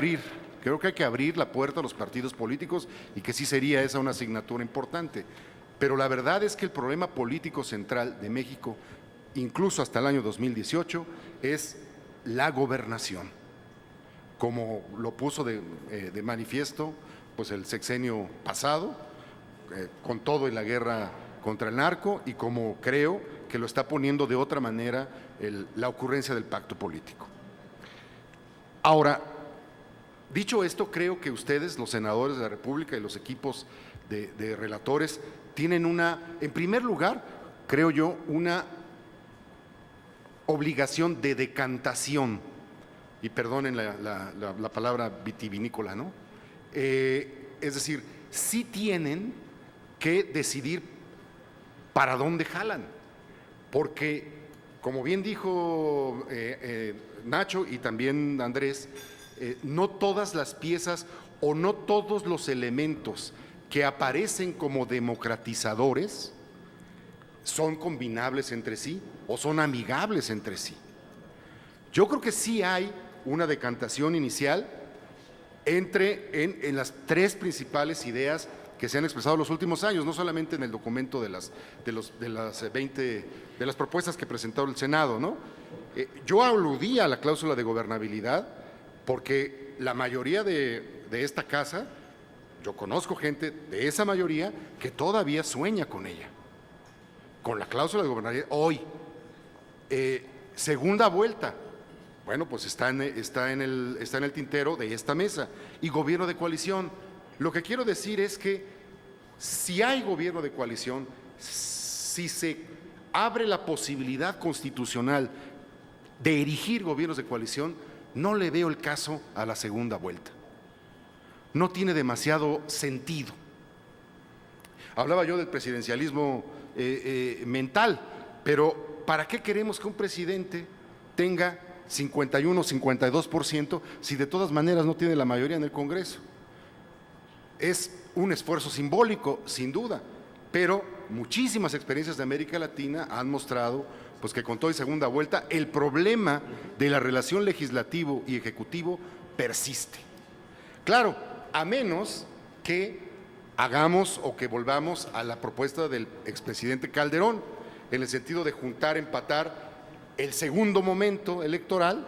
abrir la puerta a los partidos políticos, y que sí sería esa una asignatura importante. Pero la verdad es que el problema político central de México, incluso hasta el año 2018, es la gobernación, como lo puso de manifiesto pues el sexenio pasado, con todo y la guerra contra el narco, y como creo que lo está poniendo de otra manera la ocurrencia del pacto político. Ahora, dicho esto, creo que ustedes, los senadores de la República y los equipos de relatores, tienen en primer lugar, creo yo, una obligación de decantación, y perdonen la palabra vitivinícola, ¿no? Es decir, sí tienen que decidir para dónde jalan, porque, como bien dijo Nacho y también Andrés, no todas las piezas o no todos los elementos que aparecen como democratizadores son combinables entre sí o son amigables entre sí. Yo creo que sí hay una decantación inicial en las tres principales ideas que se han expresado en los últimos años, no solamente en el documento de las propuestas que presentó el Senado, ¿no? Yo aludía a la cláusula de gobernabilidad porque la mayoría de esta casa, yo conozco gente de esa mayoría que todavía sueña con ella, con la cláusula de gobernabilidad hoy. Segunda vuelta, bueno, pues está en el tintero de esta mesa. Y gobierno de coalición. Lo que quiero decir es que si hay gobierno de coalición, si se abre la posibilidad constitucional de erigir gobiernos de coalición, no le veo el caso a la segunda vuelta. No tiene demasiado sentido. Hablaba yo del presidencialismo mental, pero ¿para qué queremos que un presidente tenga 51 o 52% si de todas maneras no tiene la mayoría en el Congreso? Es un esfuerzo simbólico, sin duda, pero muchísimas experiencias de América Latina han mostrado pues, que con todo y segunda vuelta el problema de la relación legislativo y ejecutivo persiste. Claro, a menos que hagamos o que volvamos a la propuesta del expresidente Calderón, en el sentido de juntar, empatar el segundo momento electoral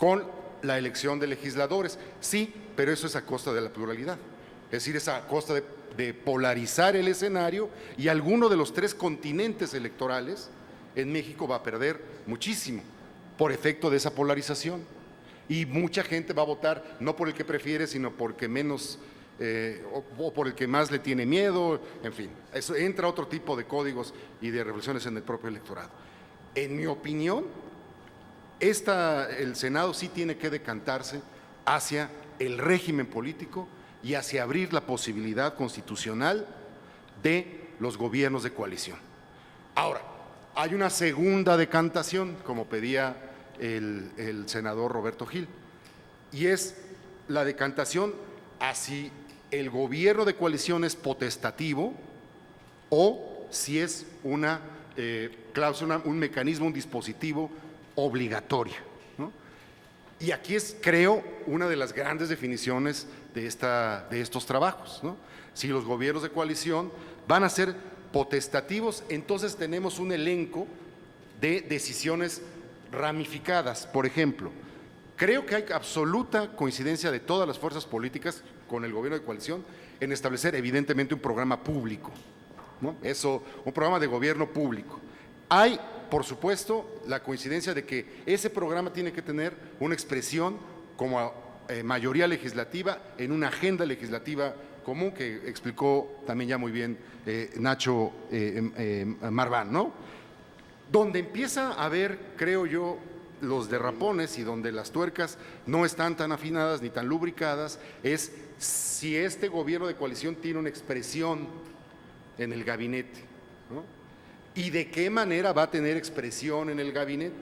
con la elección de legisladores. Sí, pero eso es a costa de la pluralidad. Es decir, es a costa de polarizar el escenario, y alguno de los tres continentes electorales en México va a perder muchísimo por efecto de esa polarización. Y mucha gente va a votar no por el que prefiere, sino porque menos o por el que más le tiene miedo, en fin, eso entra otro tipo de códigos y de reflexiones en el propio electorado. En mi opinión, el Senado sí tiene que decantarse hacia el régimen político y hacia abrir la posibilidad constitucional de los gobiernos de coalición. Ahora, hay una segunda decantación, como pedía el senador Roberto Gil, y es la decantación hacia el gobierno de coalición es potestativo o si es una cláusula, un mecanismo, un dispositivo obligatorio, ¿no? Y aquí es, creo, una de las grandes definiciones de estos trabajos, ¿no? Si los gobiernos de coalición van a ser potestativos, entonces tenemos un elenco de decisiones ramificadas. Por ejemplo, creo que hay absoluta coincidencia de todas las fuerzas políticas con el gobierno de coalición en establecer evidentemente un programa público, ¿no? Eso, un programa de gobierno público. Hay, por supuesto, la coincidencia de que ese programa tiene que tener una expresión como mayoría legislativa en una agenda legislativa común que explicó también ya muy bien Nacho Marván, ¿no? Donde empieza a haber, creo yo, los derrapones y donde las tuercas no están tan afinadas ni tan lubricadas es si este gobierno de coalición tiene una expresión en el gabinete, ¿no? ¿Y de qué manera va a tener expresión en el gabinete?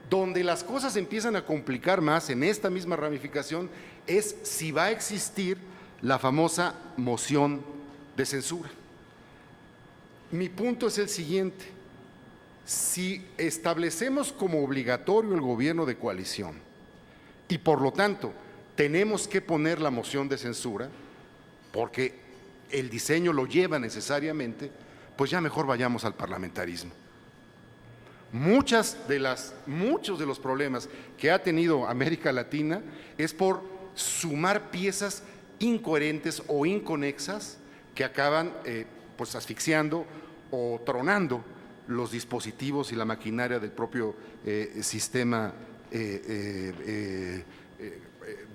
Donde las cosas empiezan a complicar más en esta misma ramificación es si va a existir la famosa moción de censura. Mi punto es el siguiente: si establecemos como obligatorio el gobierno de coalición y por lo tanto tenemos que poner la moción de censura, porque el diseño lo lleva necesariamente, pues ya mejor vayamos al parlamentarismo. Muchos de los problemas que ha tenido América Latina es por sumar piezas incoherentes o inconexas que acaban pues asfixiando o tronando los dispositivos y la maquinaria del propio sistema de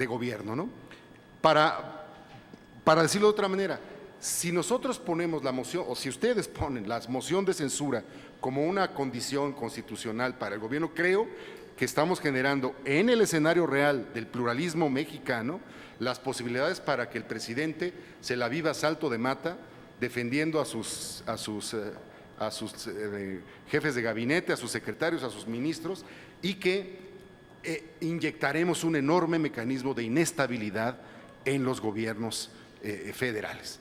gobierno, ¿no? Para decirlo de otra manera, si nosotros ponemos la moción, o si ustedes ponen la moción de censura como una condición constitucional para el gobierno, creo que estamos generando en el escenario real del pluralismo mexicano las posibilidades para que el presidente se la viva a salto de mata defendiendo a sus jefes de gabinete, a sus secretarios, a sus ministros, y que inyectaremos un enorme mecanismo de inestabilidad en los gobiernos federales.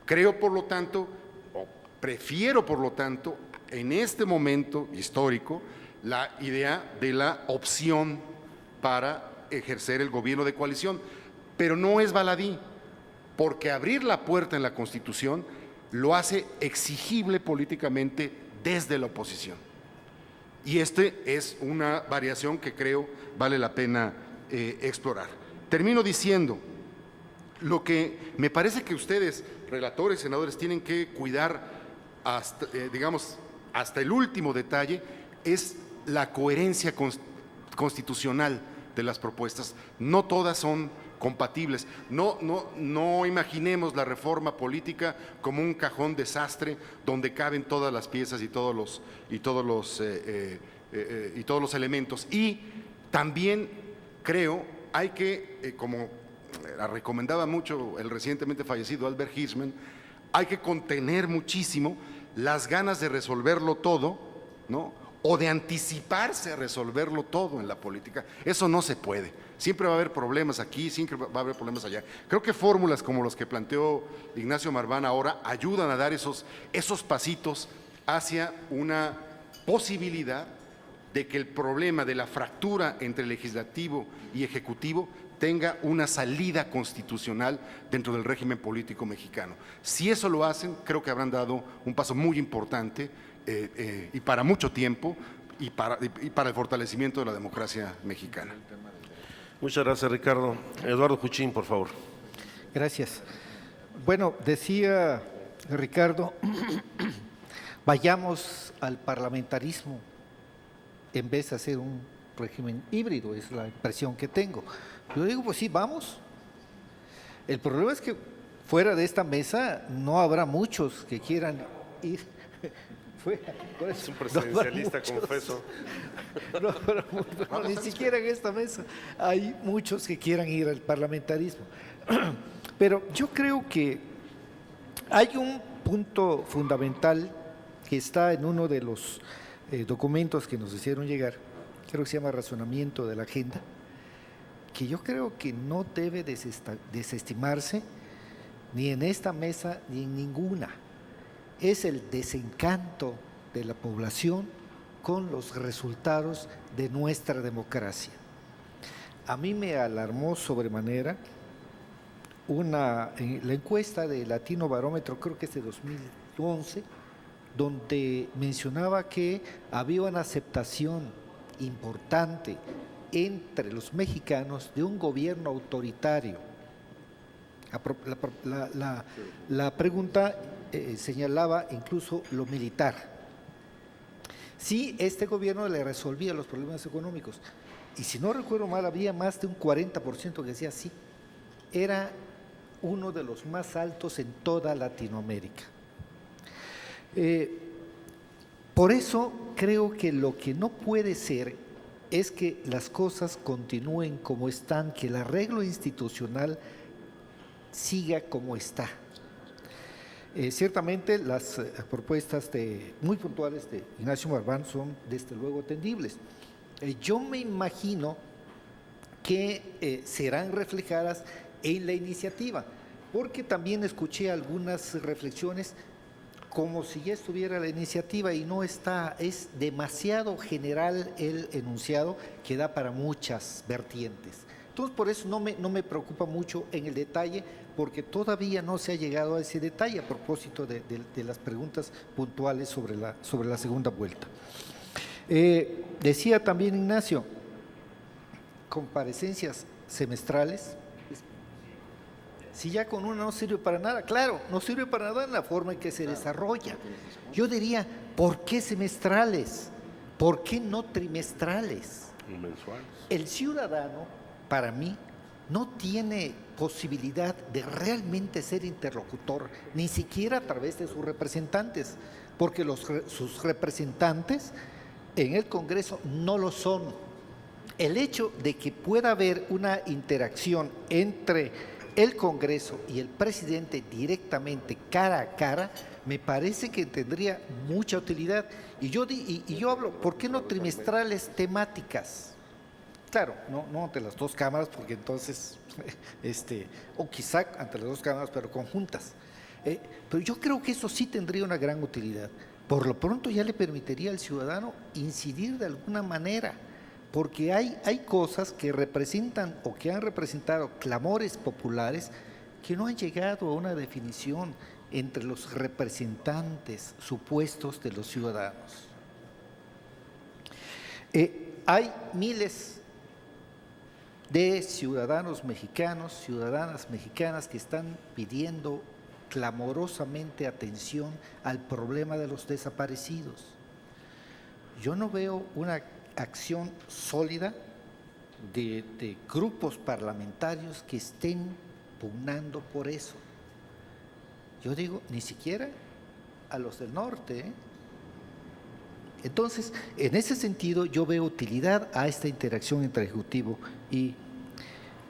Creo, por lo tanto, o prefiero, por lo tanto, en este momento histórico, la idea de la opción para ejercer el gobierno de coalición, pero no es baladí, porque abrir la puerta en la Constitución lo hace exigible políticamente desde la oposición. Y es una variación que creo vale la pena explorar. Termino diciendo, lo que me parece que ustedes, relatores, senadores, tienen que cuidar hasta, hasta el último detalle es la coherencia constitucional de las propuestas. No todas son compatibles. No imaginemos la reforma política como un cajón desastre donde caben todas las piezas y todos los elementos. Y también creo hay que, como la recomendaba mucho el recientemente fallecido Albert Hirschman, hay que contener muchísimo las ganas de resolverlo todo, ¿no? O de anticiparse a resolverlo todo en la política. Eso no se puede. Siempre va a haber problemas aquí, siempre va a haber problemas allá. Creo que fórmulas como los que planteó Ignacio Marván ahora ayudan a dar esos pasitos hacia una posibilidad de que el problema de la fractura entre legislativo y ejecutivo tenga una salida constitucional dentro del régimen político mexicano. Si eso lo hacen, creo que habrán dado un paso muy importante y para mucho tiempo y para el fortalecimiento de la democracia mexicana. Muchas gracias, Ricardo. Eduardo Juchín, por favor. Gracias. Bueno, decía Ricardo, vayamos al parlamentarismo en vez de hacer un régimen híbrido, es la impresión que tengo. Yo digo, pues sí, vamos. El problema es que fuera de esta mesa no habrá muchos que quieran ir. Por Es eso, un presidencialista, no habrá muchos. confeso. No habrá muchos, no, ni siquiera en esta mesa hay muchos que quieran ir al parlamentarismo. Pero yo creo que hay un punto fundamental que está en uno de los documentos que nos hicieron llegar, creo que se llama Razonamiento de la Agenda, que yo creo que no debe desestimarse ni en esta mesa ni en ninguna. Es el desencanto de la población con los resultados de nuestra democracia. A mí me alarmó sobremanera la encuesta de Latino Barómetro, creo que es de 2011, donde mencionaba que había una aceptación importante entre los mexicanos de un gobierno autoritario. La pregunta señalaba incluso lo militar. Sí, este gobierno le resolvía los problemas económicos. Y si no recuerdo mal, había más de un 40% que decía sí. Era uno de los más altos en toda Latinoamérica. Por eso creo que lo que no puede ser es que las cosas continúen como están, que el arreglo institucional siga como está. Ciertamente las propuestas muy puntuales de Ignacio Marván son desde luego atendibles. Yo me imagino que serán reflejadas en la iniciativa, porque también escuché algunas reflexiones como si ya estuviera la iniciativa y no está, es demasiado general el enunciado que da para muchas vertientes. Entonces, por eso no me preocupa mucho en el detalle, porque todavía no se ha llegado a ese detalle a propósito de las preguntas puntuales sobre la segunda vuelta. Decía también Ignacio, comparecencias semestrales, si ya con una no sirve para nada, claro, no sirve para nada en la forma en que se desarrolla. Yo diría, ¿por qué semestrales? ¿Por qué no trimestrales? Mensuales. El ciudadano, para mí, no tiene posibilidad de realmente ser interlocutor, ni siquiera a través de sus representantes, porque sus representantes en el Congreso no lo son. El hecho de que pueda haber una interacción entre el Congreso y el presidente directamente cara a cara, me parece que tendría mucha utilidad. Y yo hablo, ¿por qué no trimestrales temáticas? Claro, no ante las dos cámaras, porque entonces, o quizá ante las dos cámaras, pero conjuntas. Pero yo creo que eso sí tendría una gran utilidad. Por lo pronto ya le permitiría al ciudadano incidir de alguna manera, porque hay cosas que representan o que han representado clamores populares que no han llegado a una definición entre los representantes supuestos de los ciudadanos. Hay miles de ciudadanos mexicanos, ciudadanas mexicanas que están pidiendo clamorosamente atención al problema de los desaparecidos. Yo no veo una acción sólida de grupos parlamentarios que estén pugnando por eso. Yo digo, ni siquiera a los del norte, ¿eh? Entonces, en ese sentido, yo veo utilidad a esta interacción entre ejecutivo y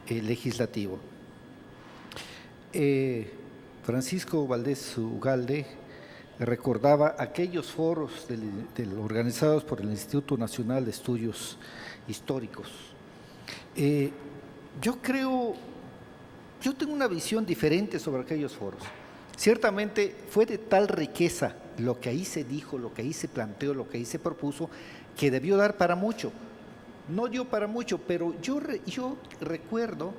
legislativo. Francisco Valdés Ugalde recordaba aquellos foros organizados por el Instituto Nacional de Estudios Históricos. Yo tengo una visión diferente sobre aquellos foros. Ciertamente fue de tal riqueza lo que ahí se dijo, lo que ahí se planteó, lo que ahí se propuso, que debió dar para mucho. No dio para mucho, pero yo recuerdo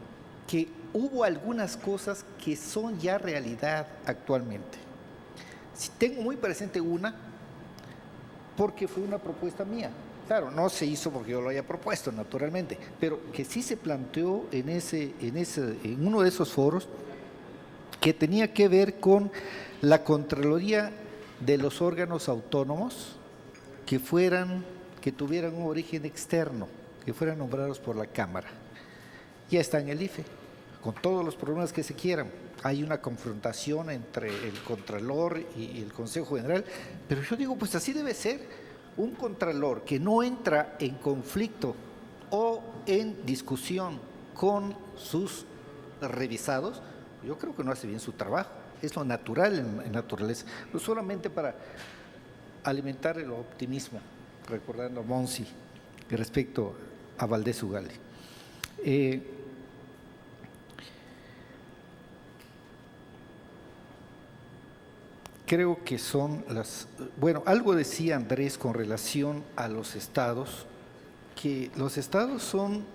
que hubo algunas cosas que son ya realidad actualmente. Tengo muy presente una, porque fue una propuesta mía. Claro, no se hizo porque yo lo haya propuesto, naturalmente, pero que sí se planteó en uno de esos foros, que tenía que ver con la Contraloría de los órganos autónomos que tuvieran un origen externo, que fueran nombrados por la Cámara. Ya está en el IFE. con todos los problemas que se quieran. Hay una confrontación entre el Contralor y el Consejo General, pero yo digo, pues así debe ser. Un Contralor que no entra en conflicto o en discusión con sus revisados, yo creo que no hace bien su trabajo. Es lo natural en naturaleza, no solamente para alimentar el optimismo, recordando a Monsi respecto a Valdés Ugalde. Creo que son las… Bueno, algo decía Andrés con relación a los estados, que los estados son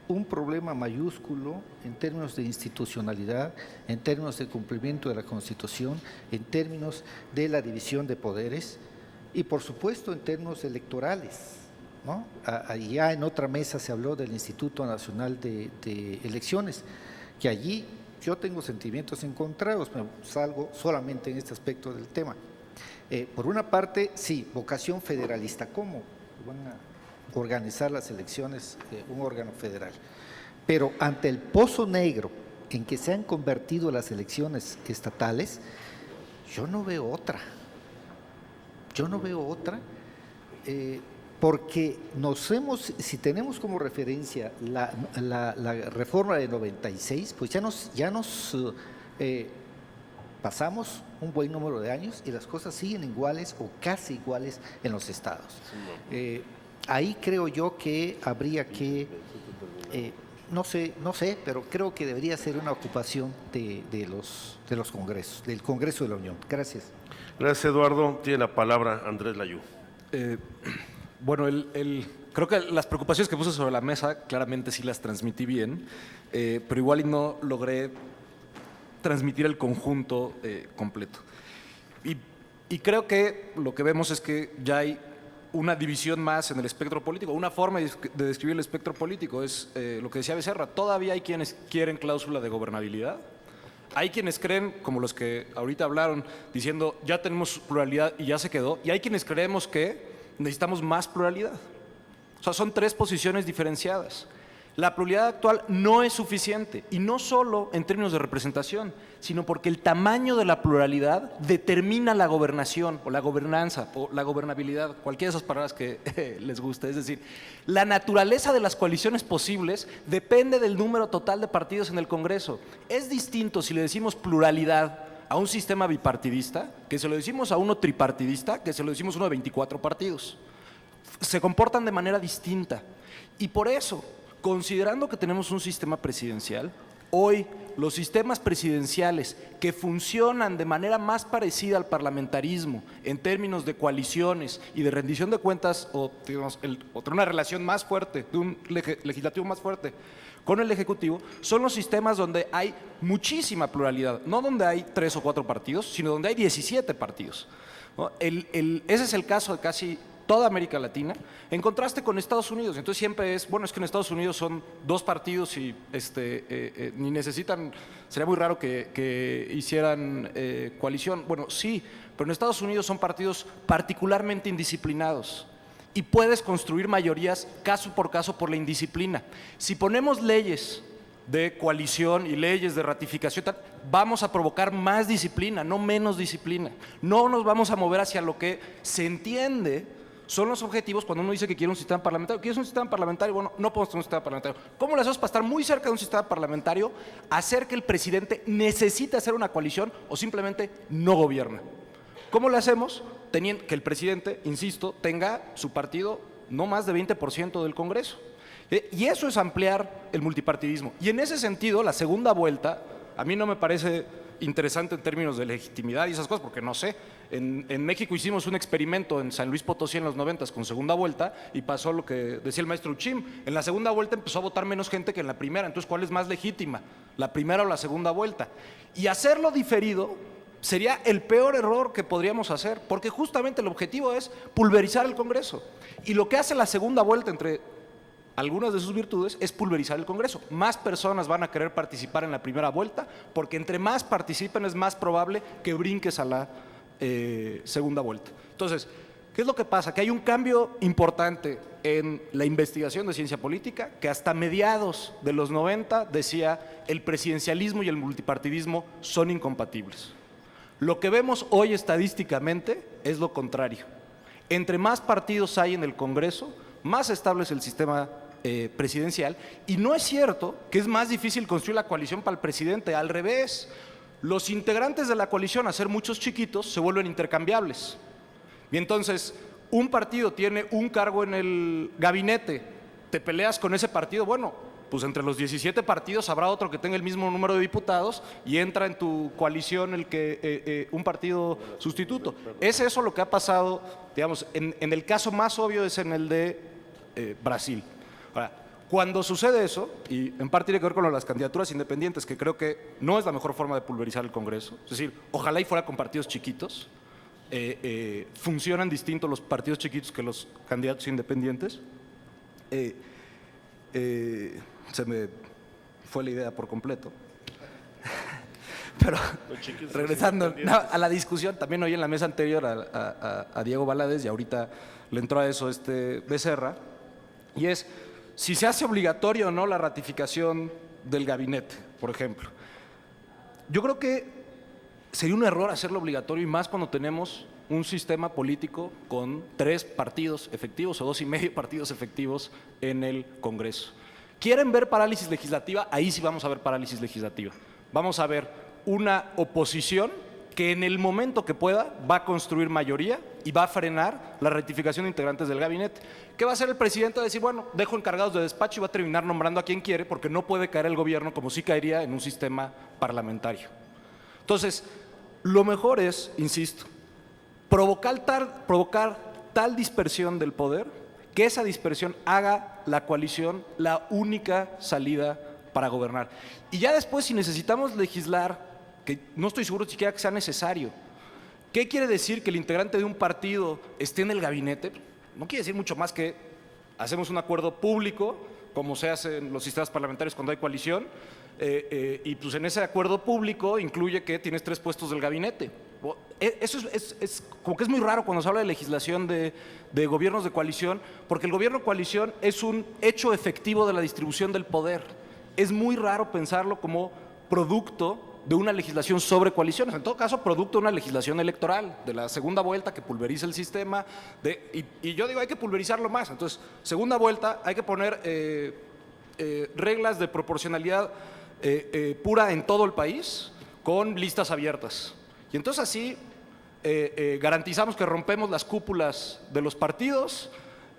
un problema mayúsculo en términos de institucionalidad, en términos de cumplimiento de la Constitución, en términos de la división de poderes y, por supuesto, en términos electorales, ¿no? Ya en otra mesa se habló del Instituto Nacional de Elecciones, que allí yo tengo sentimientos encontrados, me salgo solamente en este aspecto del tema. Por una parte, sí, vocación federalista, ¿cómo van a organizar las elecciones un órgano federal? Pero ante el pozo negro en que se han convertido las elecciones estatales, yo no veo otra. Yo no veo otra, porque si tenemos como referencia la reforma de 96, pues ya nos pasamos un buen número de años y las cosas siguen iguales o casi iguales en los estados. Ahí creo yo que habría que, no sé, pero creo que debería ser una ocupación de los congresos, del Congreso de la Unión. Gracias. Gracias, Eduardo. Tiene la palabra Andrés Layú. Bueno, creo que las preocupaciones que puse sobre la mesa claramente sí las transmití bien, pero igual y no logré transmitir el conjunto completo. Y creo que lo que vemos es que ya hay una división más en el espectro político, una forma de describir el espectro político es lo que decía Becerra, todavía hay quienes quieren cláusula de gobernabilidad, hay quienes creen, como los que ahorita hablaron, diciendo ya tenemos pluralidad y ya se quedó, y hay quienes creemos que necesitamos más pluralidad. O sea, son tres posiciones diferenciadas. La pluralidad actual no es suficiente, y no solo en términos de representación, sino porque el tamaño de la pluralidad determina la gobernación, o la gobernanza, o la gobernabilidad, cualquiera de esas palabras que les guste. Es decir, la naturaleza de las coaliciones posibles depende del número total de partidos en el Congreso. Es distinto si le decimos pluralidad a un sistema bipartidista, que se lo decimos a uno tripartidista, que se lo decimos a uno de 24 partidos. Se comportan de manera distinta. Y por eso, considerando que tenemos un sistema presidencial, hoy los sistemas presidenciales que funcionan de manera más parecida al parlamentarismo en términos de coaliciones y de rendición de cuentas, o digamos, una relación más fuerte, de un legislativo más fuerte con el Ejecutivo, son los sistemas donde hay muchísima pluralidad, no donde hay 3 o 4 partidos, sino donde hay 17 partidos, ¿no? Ese es el caso de casi toda América Latina, en contraste con Estados Unidos. Entonces siempre es, bueno, es que en Estados Unidos son 2 partidos y ni necesitan, sería muy raro que hicieran coalición. Bueno, sí, pero en Estados Unidos son partidos particularmente indisciplinados y puedes construir mayorías caso por la indisciplina. Si ponemos leyes de coalición y leyes de ratificación, vamos a provocar más disciplina, no menos disciplina. No nos vamos a mover hacia lo que se entiende son los objetivos cuando uno dice que quiere un sistema parlamentario. ¿Quieres un sistema parlamentario? Bueno, no podemos tener un sistema parlamentario. ¿Cómo lo hacemos para estar muy cerca de un sistema parlamentario? Hacer que el presidente necesite hacer una coalición o simplemente no gobierna. ¿Cómo lo hacemos? Teniendo que el presidente, insisto, tenga su partido no más de 20% del Congreso. Y eso es ampliar el multipartidismo. Y en ese sentido, la segunda vuelta, a mí no me parece interesante en términos de legitimidad y esas cosas, porque no sé. En México hicimos un experimento en San Luis Potosí en los 90 con segunda vuelta y pasó lo que decía el maestro Uchim. En la segunda vuelta empezó a votar menos gente que en la primera. Entonces, ¿cuál es más legítima? ¿La primera o la segunda vuelta? Y hacerlo diferido sería el peor error que podríamos hacer, porque justamente el objetivo es pulverizar el Congreso. Y lo que hace la segunda vuelta, entre algunas de sus virtudes, es pulverizar el Congreso. Más personas van a querer participar en la primera vuelta, porque entre más participen es más probable que brinques a la segunda vuelta. Entonces, ¿Qué es lo que pasa? Que hay un cambio importante en la investigación de ciencia política, que hasta mediados de los 90 decía el presidencialismo y el multipartidismo son incompatibles. Lo que vemos hoy estadísticamente es lo contrario. Entre más partidos hay en el Congreso, más estable es el sistema presidencial, y no es cierto que es más difícil construir la coalición para el presidente, al revés. Los integrantes de la coalición, a ser muchos chiquitos, se vuelven intercambiables. Y entonces, un partido tiene un cargo en el gabinete, te peleas con ese partido, bueno, pues entre los 17 partidos habrá otro que tenga el mismo número de diputados y entra en tu coalición un partido sustituto. Es eso lo que ha pasado, digamos, en el caso más obvio es en el de Brasil. Ahora, cuando sucede eso, y en parte tiene que ver con las candidaturas independientes, que creo que no es la mejor forma de pulverizar el Congreso, es decir, ojalá y fuera con partidos chiquitos, funcionan distintos los partidos chiquitos que los candidatos independientes. Se me fue la idea por completo. Pero regresando a la discusión, también hoy en la mesa anterior a Diego Valadez, y ahorita le entró a eso Becerra, y es si se hace obligatorio o no la ratificación del gabinete, por ejemplo. Yo creo que sería un error hacerlo obligatorio, y más cuando tenemos un sistema político con 3 partidos efectivos o 2,5 partidos efectivos en el Congreso. ¿Quieren ver parálisis legislativa? Ahí sí vamos a ver parálisis legislativa. Vamos a ver una oposición que en el momento que pueda va a construir mayoría y va a frenar la ratificación de integrantes del gabinete. ¿Qué va a hacer el presidente? Va a decir, bueno, dejo encargados de despacho y va a terminar nombrando a quien quiere, porque no puede caer el gobierno como sí caería en un sistema parlamentario. Entonces, lo mejor es, insisto, provocar tal dispersión del poder que esa dispersión haga la coalición la única salida para gobernar. Y ya después, si necesitamos legislar, que no estoy seguro siquiera que sea necesario, ¿qué quiere decir que el integrante de un partido esté en el gabinete? No quiere decir mucho más que hacemos un acuerdo público, como se hace en los sistemas parlamentarios cuando hay coalición, y pues en ese acuerdo público incluye que tienes 3 puestos del gabinete. Eso es como que es muy raro cuando se habla de legislación de gobiernos de coalición, porque el gobierno de coalición es un hecho efectivo de la distribución del poder. Es muy raro pensarlo como producto de una legislación sobre coaliciones, en todo caso producto de una legislación electoral, de la segunda vuelta que pulveriza el sistema, y yo digo hay que pulverizarlo más. Entonces, segunda vuelta, hay que poner reglas de proporcionalidad pura en todo el país, con listas abiertas. Y entonces así garantizamos que rompemos las cúpulas de los partidos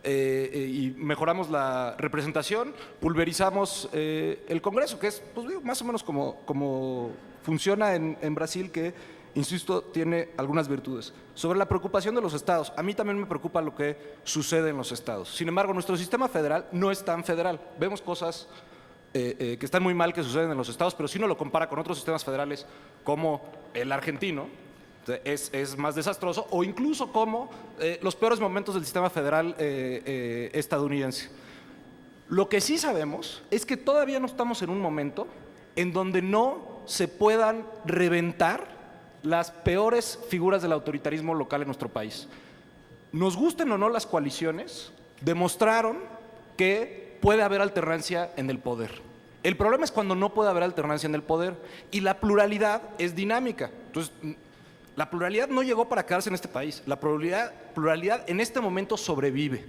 y mejoramos la representación, pulverizamos el Congreso, que es pues, más o menos como funciona en Brasil, que, insisto, tiene algunas virtudes. Sobre la preocupación de los estados, a mí también me preocupa lo que sucede en los estados. Sin embargo, nuestro sistema federal no es tan federal. Vemos cosas que están muy mal que suceden en los estados, pero si uno lo compara con otros sistemas federales como el argentino, es más desastroso, o incluso como los peores momentos del sistema federal estadounidense. Lo que sí sabemos es que todavía no estamos en un momento en donde no se puedan reventar las peores figuras del autoritarismo local en nuestro país. Nos gusten o no las coaliciones, demostraron que puede haber alternancia en el poder. El problema es cuando no puede haber alternancia en el poder, y la pluralidad es dinámica. Entonces, la pluralidad no llegó para quedarse en este país. La pluralidad en este momento sobrevive.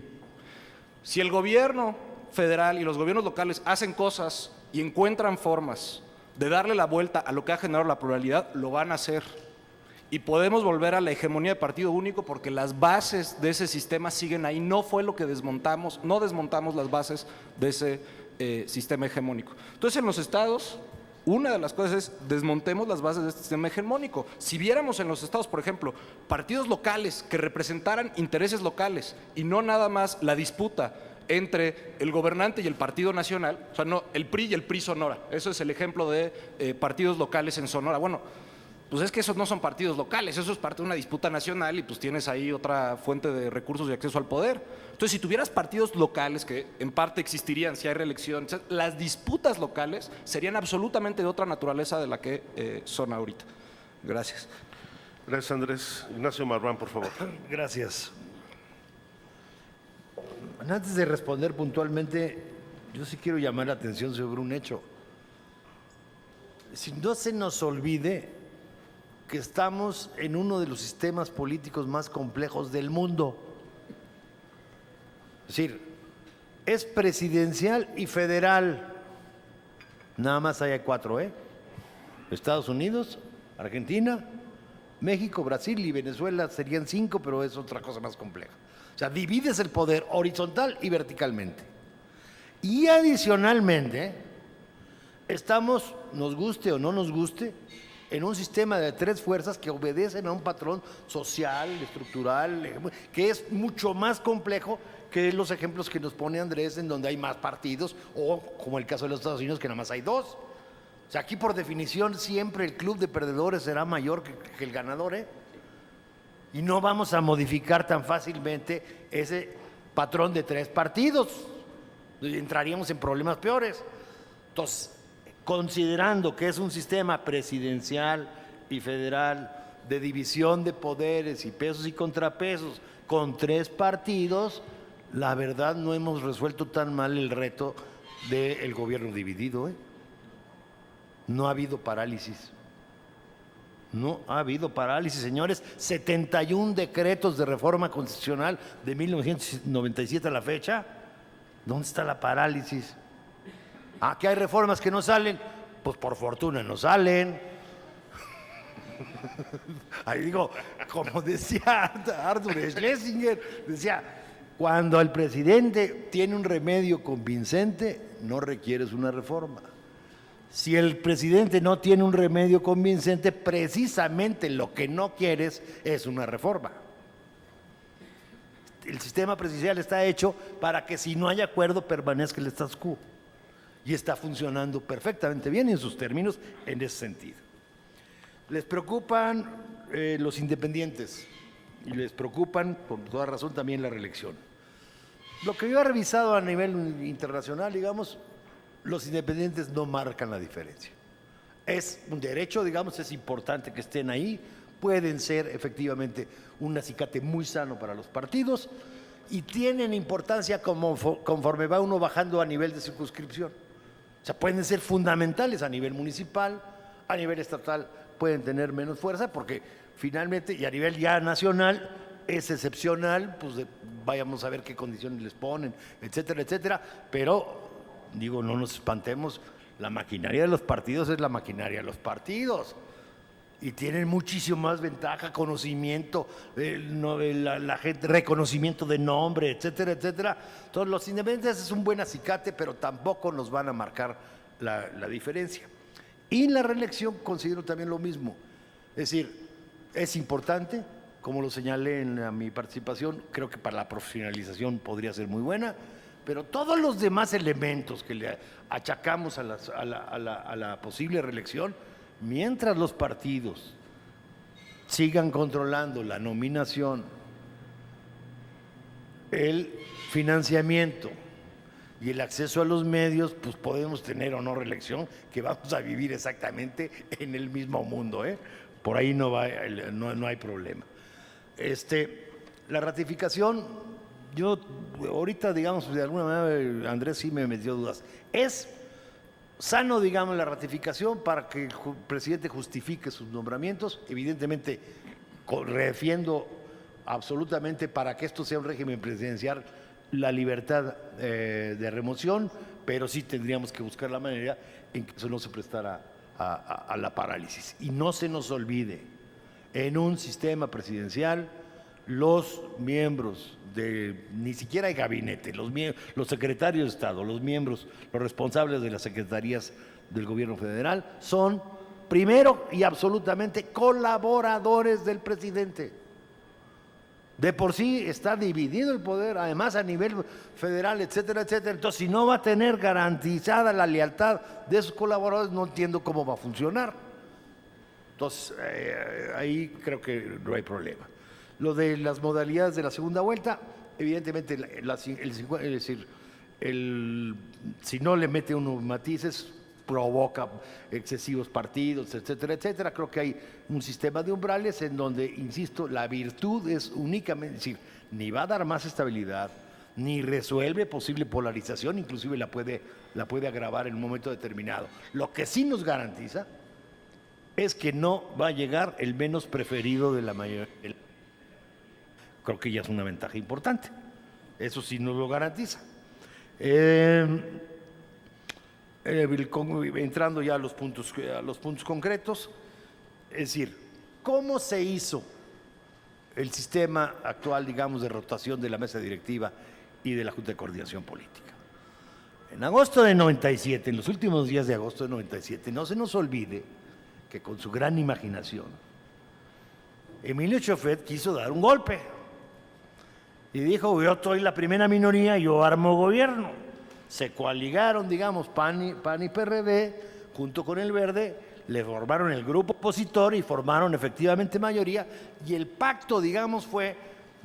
Si el gobierno federal y los gobiernos locales hacen cosas y encuentran formas de darle la vuelta a lo que ha generado la pluralidad, lo van a hacer. Y podemos volver a la hegemonía de partido único porque las bases de ese sistema siguen ahí. No fue lo que desmontamos, no desmontamos las bases de ese sistema hegemónico. Entonces, en los estados, una de las cosas es desmontemos las bases de este sistema hegemónico. Si viéramos en los estados, por ejemplo, partidos locales que representaran intereses locales y no nada más la disputa entre el gobernante y el partido nacional, o sea, no, el PRI y el PRI Sonora, eso es el ejemplo de partidos locales en Sonora. Bueno, pues es que esos no son partidos locales, eso es parte de una disputa nacional y pues tienes ahí otra fuente de recursos y acceso al poder. Entonces, si tuvieras partidos locales, que en parte existirían si hay reelección, las disputas locales serían absolutamente de otra naturaleza de la que son ahorita. Gracias. Gracias, Andrés. Ignacio Marrán, por favor. Gracias. Antes de responder puntualmente, yo sí quiero llamar la atención sobre un hecho. Si no se nos olvide que estamos en uno de los sistemas políticos más complejos del mundo. Es decir, es presidencial y federal. Nada más hay 4, ¿eh? Estados Unidos, Argentina, México, Brasil y Venezuela serían 5, pero es otra cosa más compleja. O sea, divides el poder horizontal y verticalmente. Y adicionalmente, estamos, nos guste o no nos guste, en un sistema de 3 fuerzas que obedecen a un patrón social, estructural, que es mucho más complejo que los ejemplos que nos pone Andrés, en donde hay más partidos, o como el caso de los Estados Unidos, que nada más hay 2. O sea, aquí por definición siempre el club de perdedores será mayor que el ganador, ¿eh? Y no vamos a modificar tan fácilmente ese patrón de 3 partidos. Entraríamos en problemas peores. Entonces, considerando que es un sistema presidencial y federal de división de poderes y pesos y contrapesos con 3 partidos, la verdad no hemos resuelto tan mal el reto del gobierno dividido, ¿eh? No ha habido parálisis. No ha habido parálisis, señores. 71 decretos de reforma constitucional de 1997 a la fecha. ¿Dónde está la parálisis? ¿Que hay reformas que no salen? Pues por fortuna no salen. Ahí digo, como decía Arthur Schlesinger, decía, cuando el presidente tiene un remedio convincente, no requieres una reforma. Si el presidente no tiene un remedio convincente, precisamente lo que no quieres es una reforma. El sistema presidencial está hecho para que si no hay acuerdo permanezca el status quo. Y está funcionando perfectamente bien en sus términos en ese sentido. Les preocupan los independientes y les preocupan, por toda razón, también la reelección. Lo que yo he revisado a nivel internacional, digamos, los independientes no marcan la diferencia. Es un derecho, digamos, es importante que estén ahí, pueden ser efectivamente un acicate muy sano para los partidos y tienen importancia conforme va uno bajando a nivel de circunscripción. O sea, pueden ser fundamentales a nivel municipal, a nivel estatal pueden tener menos fuerza porque finalmente, y a nivel ya nacional, es excepcional, pues vayamos a ver qué condiciones les ponen, etcétera, etcétera, pero digo, no nos espantemos, la maquinaria de los partidos es la maquinaria de los partidos y tienen muchísimo más ventaja, conocimiento, la gente, reconocimiento de nombre, etcétera, etcétera. Entonces los independientes es un buen acicate, pero tampoco nos van a marcar la diferencia. Y en la reelección considero también lo mismo, es decir, es importante, como lo señalé en mi participación, creo que para la profesionalización podría ser muy buena, pero todos los demás elementos que le achacamos a la posible reelección, mientras los partidos sigan controlando la nominación, el financiamiento y el acceso a los medios, pues podemos tener o no reelección, que vamos a vivir exactamente en el mismo mundo, ¿eh? Por ahí no hay problema. La ratificación, yo ahorita, digamos, de alguna manera, Andrés sí me metió dudas. Es sano, digamos, la ratificación para que el presidente justifique sus nombramientos. Evidentemente, refiendo absolutamente para que esto sea un régimen presidencial la libertad de remoción, pero sí tendríamos que buscar la manera en que eso no se prestara a la parálisis. Y no se nos olvide, en un sistema presidencial, los miembros ni siquiera hay gabinete, los secretarios de Estado, los responsables de las secretarías del gobierno federal son primero y absolutamente colaboradores del presidente. De por sí está dividido el poder, además a nivel federal, etcétera, etcétera. Entonces, si no va a tener garantizada la lealtad de sus colaboradores, no entiendo cómo va a funcionar. Entonces, ahí creo que no hay problema. Lo de las modalidades de la segunda vuelta, evidentemente, si no le mete unos matices, provoca excesivos partidos, etcétera, etcétera. Creo que hay un sistema de umbrales en donde, insisto, la virtud es únicamente, es decir, ni va a dar más estabilidad, ni resuelve posible polarización, inclusive la puede agravar en un momento determinado. Lo que sí nos garantiza es que no va a llegar el menos preferido de la mayoría. Creo que ya es una ventaja importante. Eso sí nos lo garantiza. Entrando ya a los puntos concretos, es decir, ¿cómo se hizo el sistema actual, digamos, de rotación de la mesa directiva y de la Junta de Coordinación Política? En agosto de 97, en los últimos días de agosto de 97, no se nos olvide que con su gran imaginación, Emilio Chofet quiso dar un golpe y dijo: yo estoy la primera minoría, yo armo gobierno. Se coaligaron, digamos, PAN y PRD, junto con el Verde, le formaron el grupo opositor y formaron efectivamente mayoría, y el pacto, digamos, fue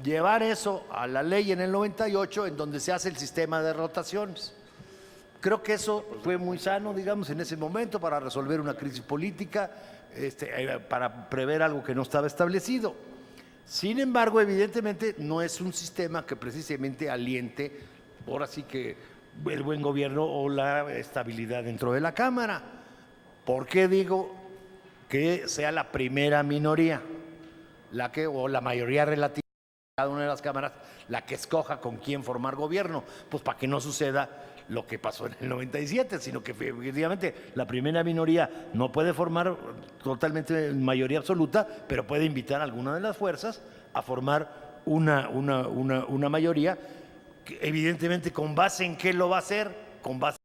llevar eso a la ley en el 98, en donde se hace el sistema de rotaciones. Creo que eso fue muy sano, digamos, en ese momento para resolver una crisis política, para prever algo que no estaba establecido. Sin embargo, evidentemente, no es un sistema que precisamente aliente, ahora sí que el buen gobierno o la estabilidad dentro de la Cámara. ¿Por qué digo que sea la primera minoría, o la mayoría relativa de cada una de las cámaras, la que escoja con quién formar gobierno? Pues para que no suceda lo que pasó en el 97, sino que efectivamente la primera minoría no puede formar totalmente mayoría absoluta, pero puede invitar a alguna de las fuerzas a formar una mayoría, que evidentemente con base en qué lo va a hacer, con base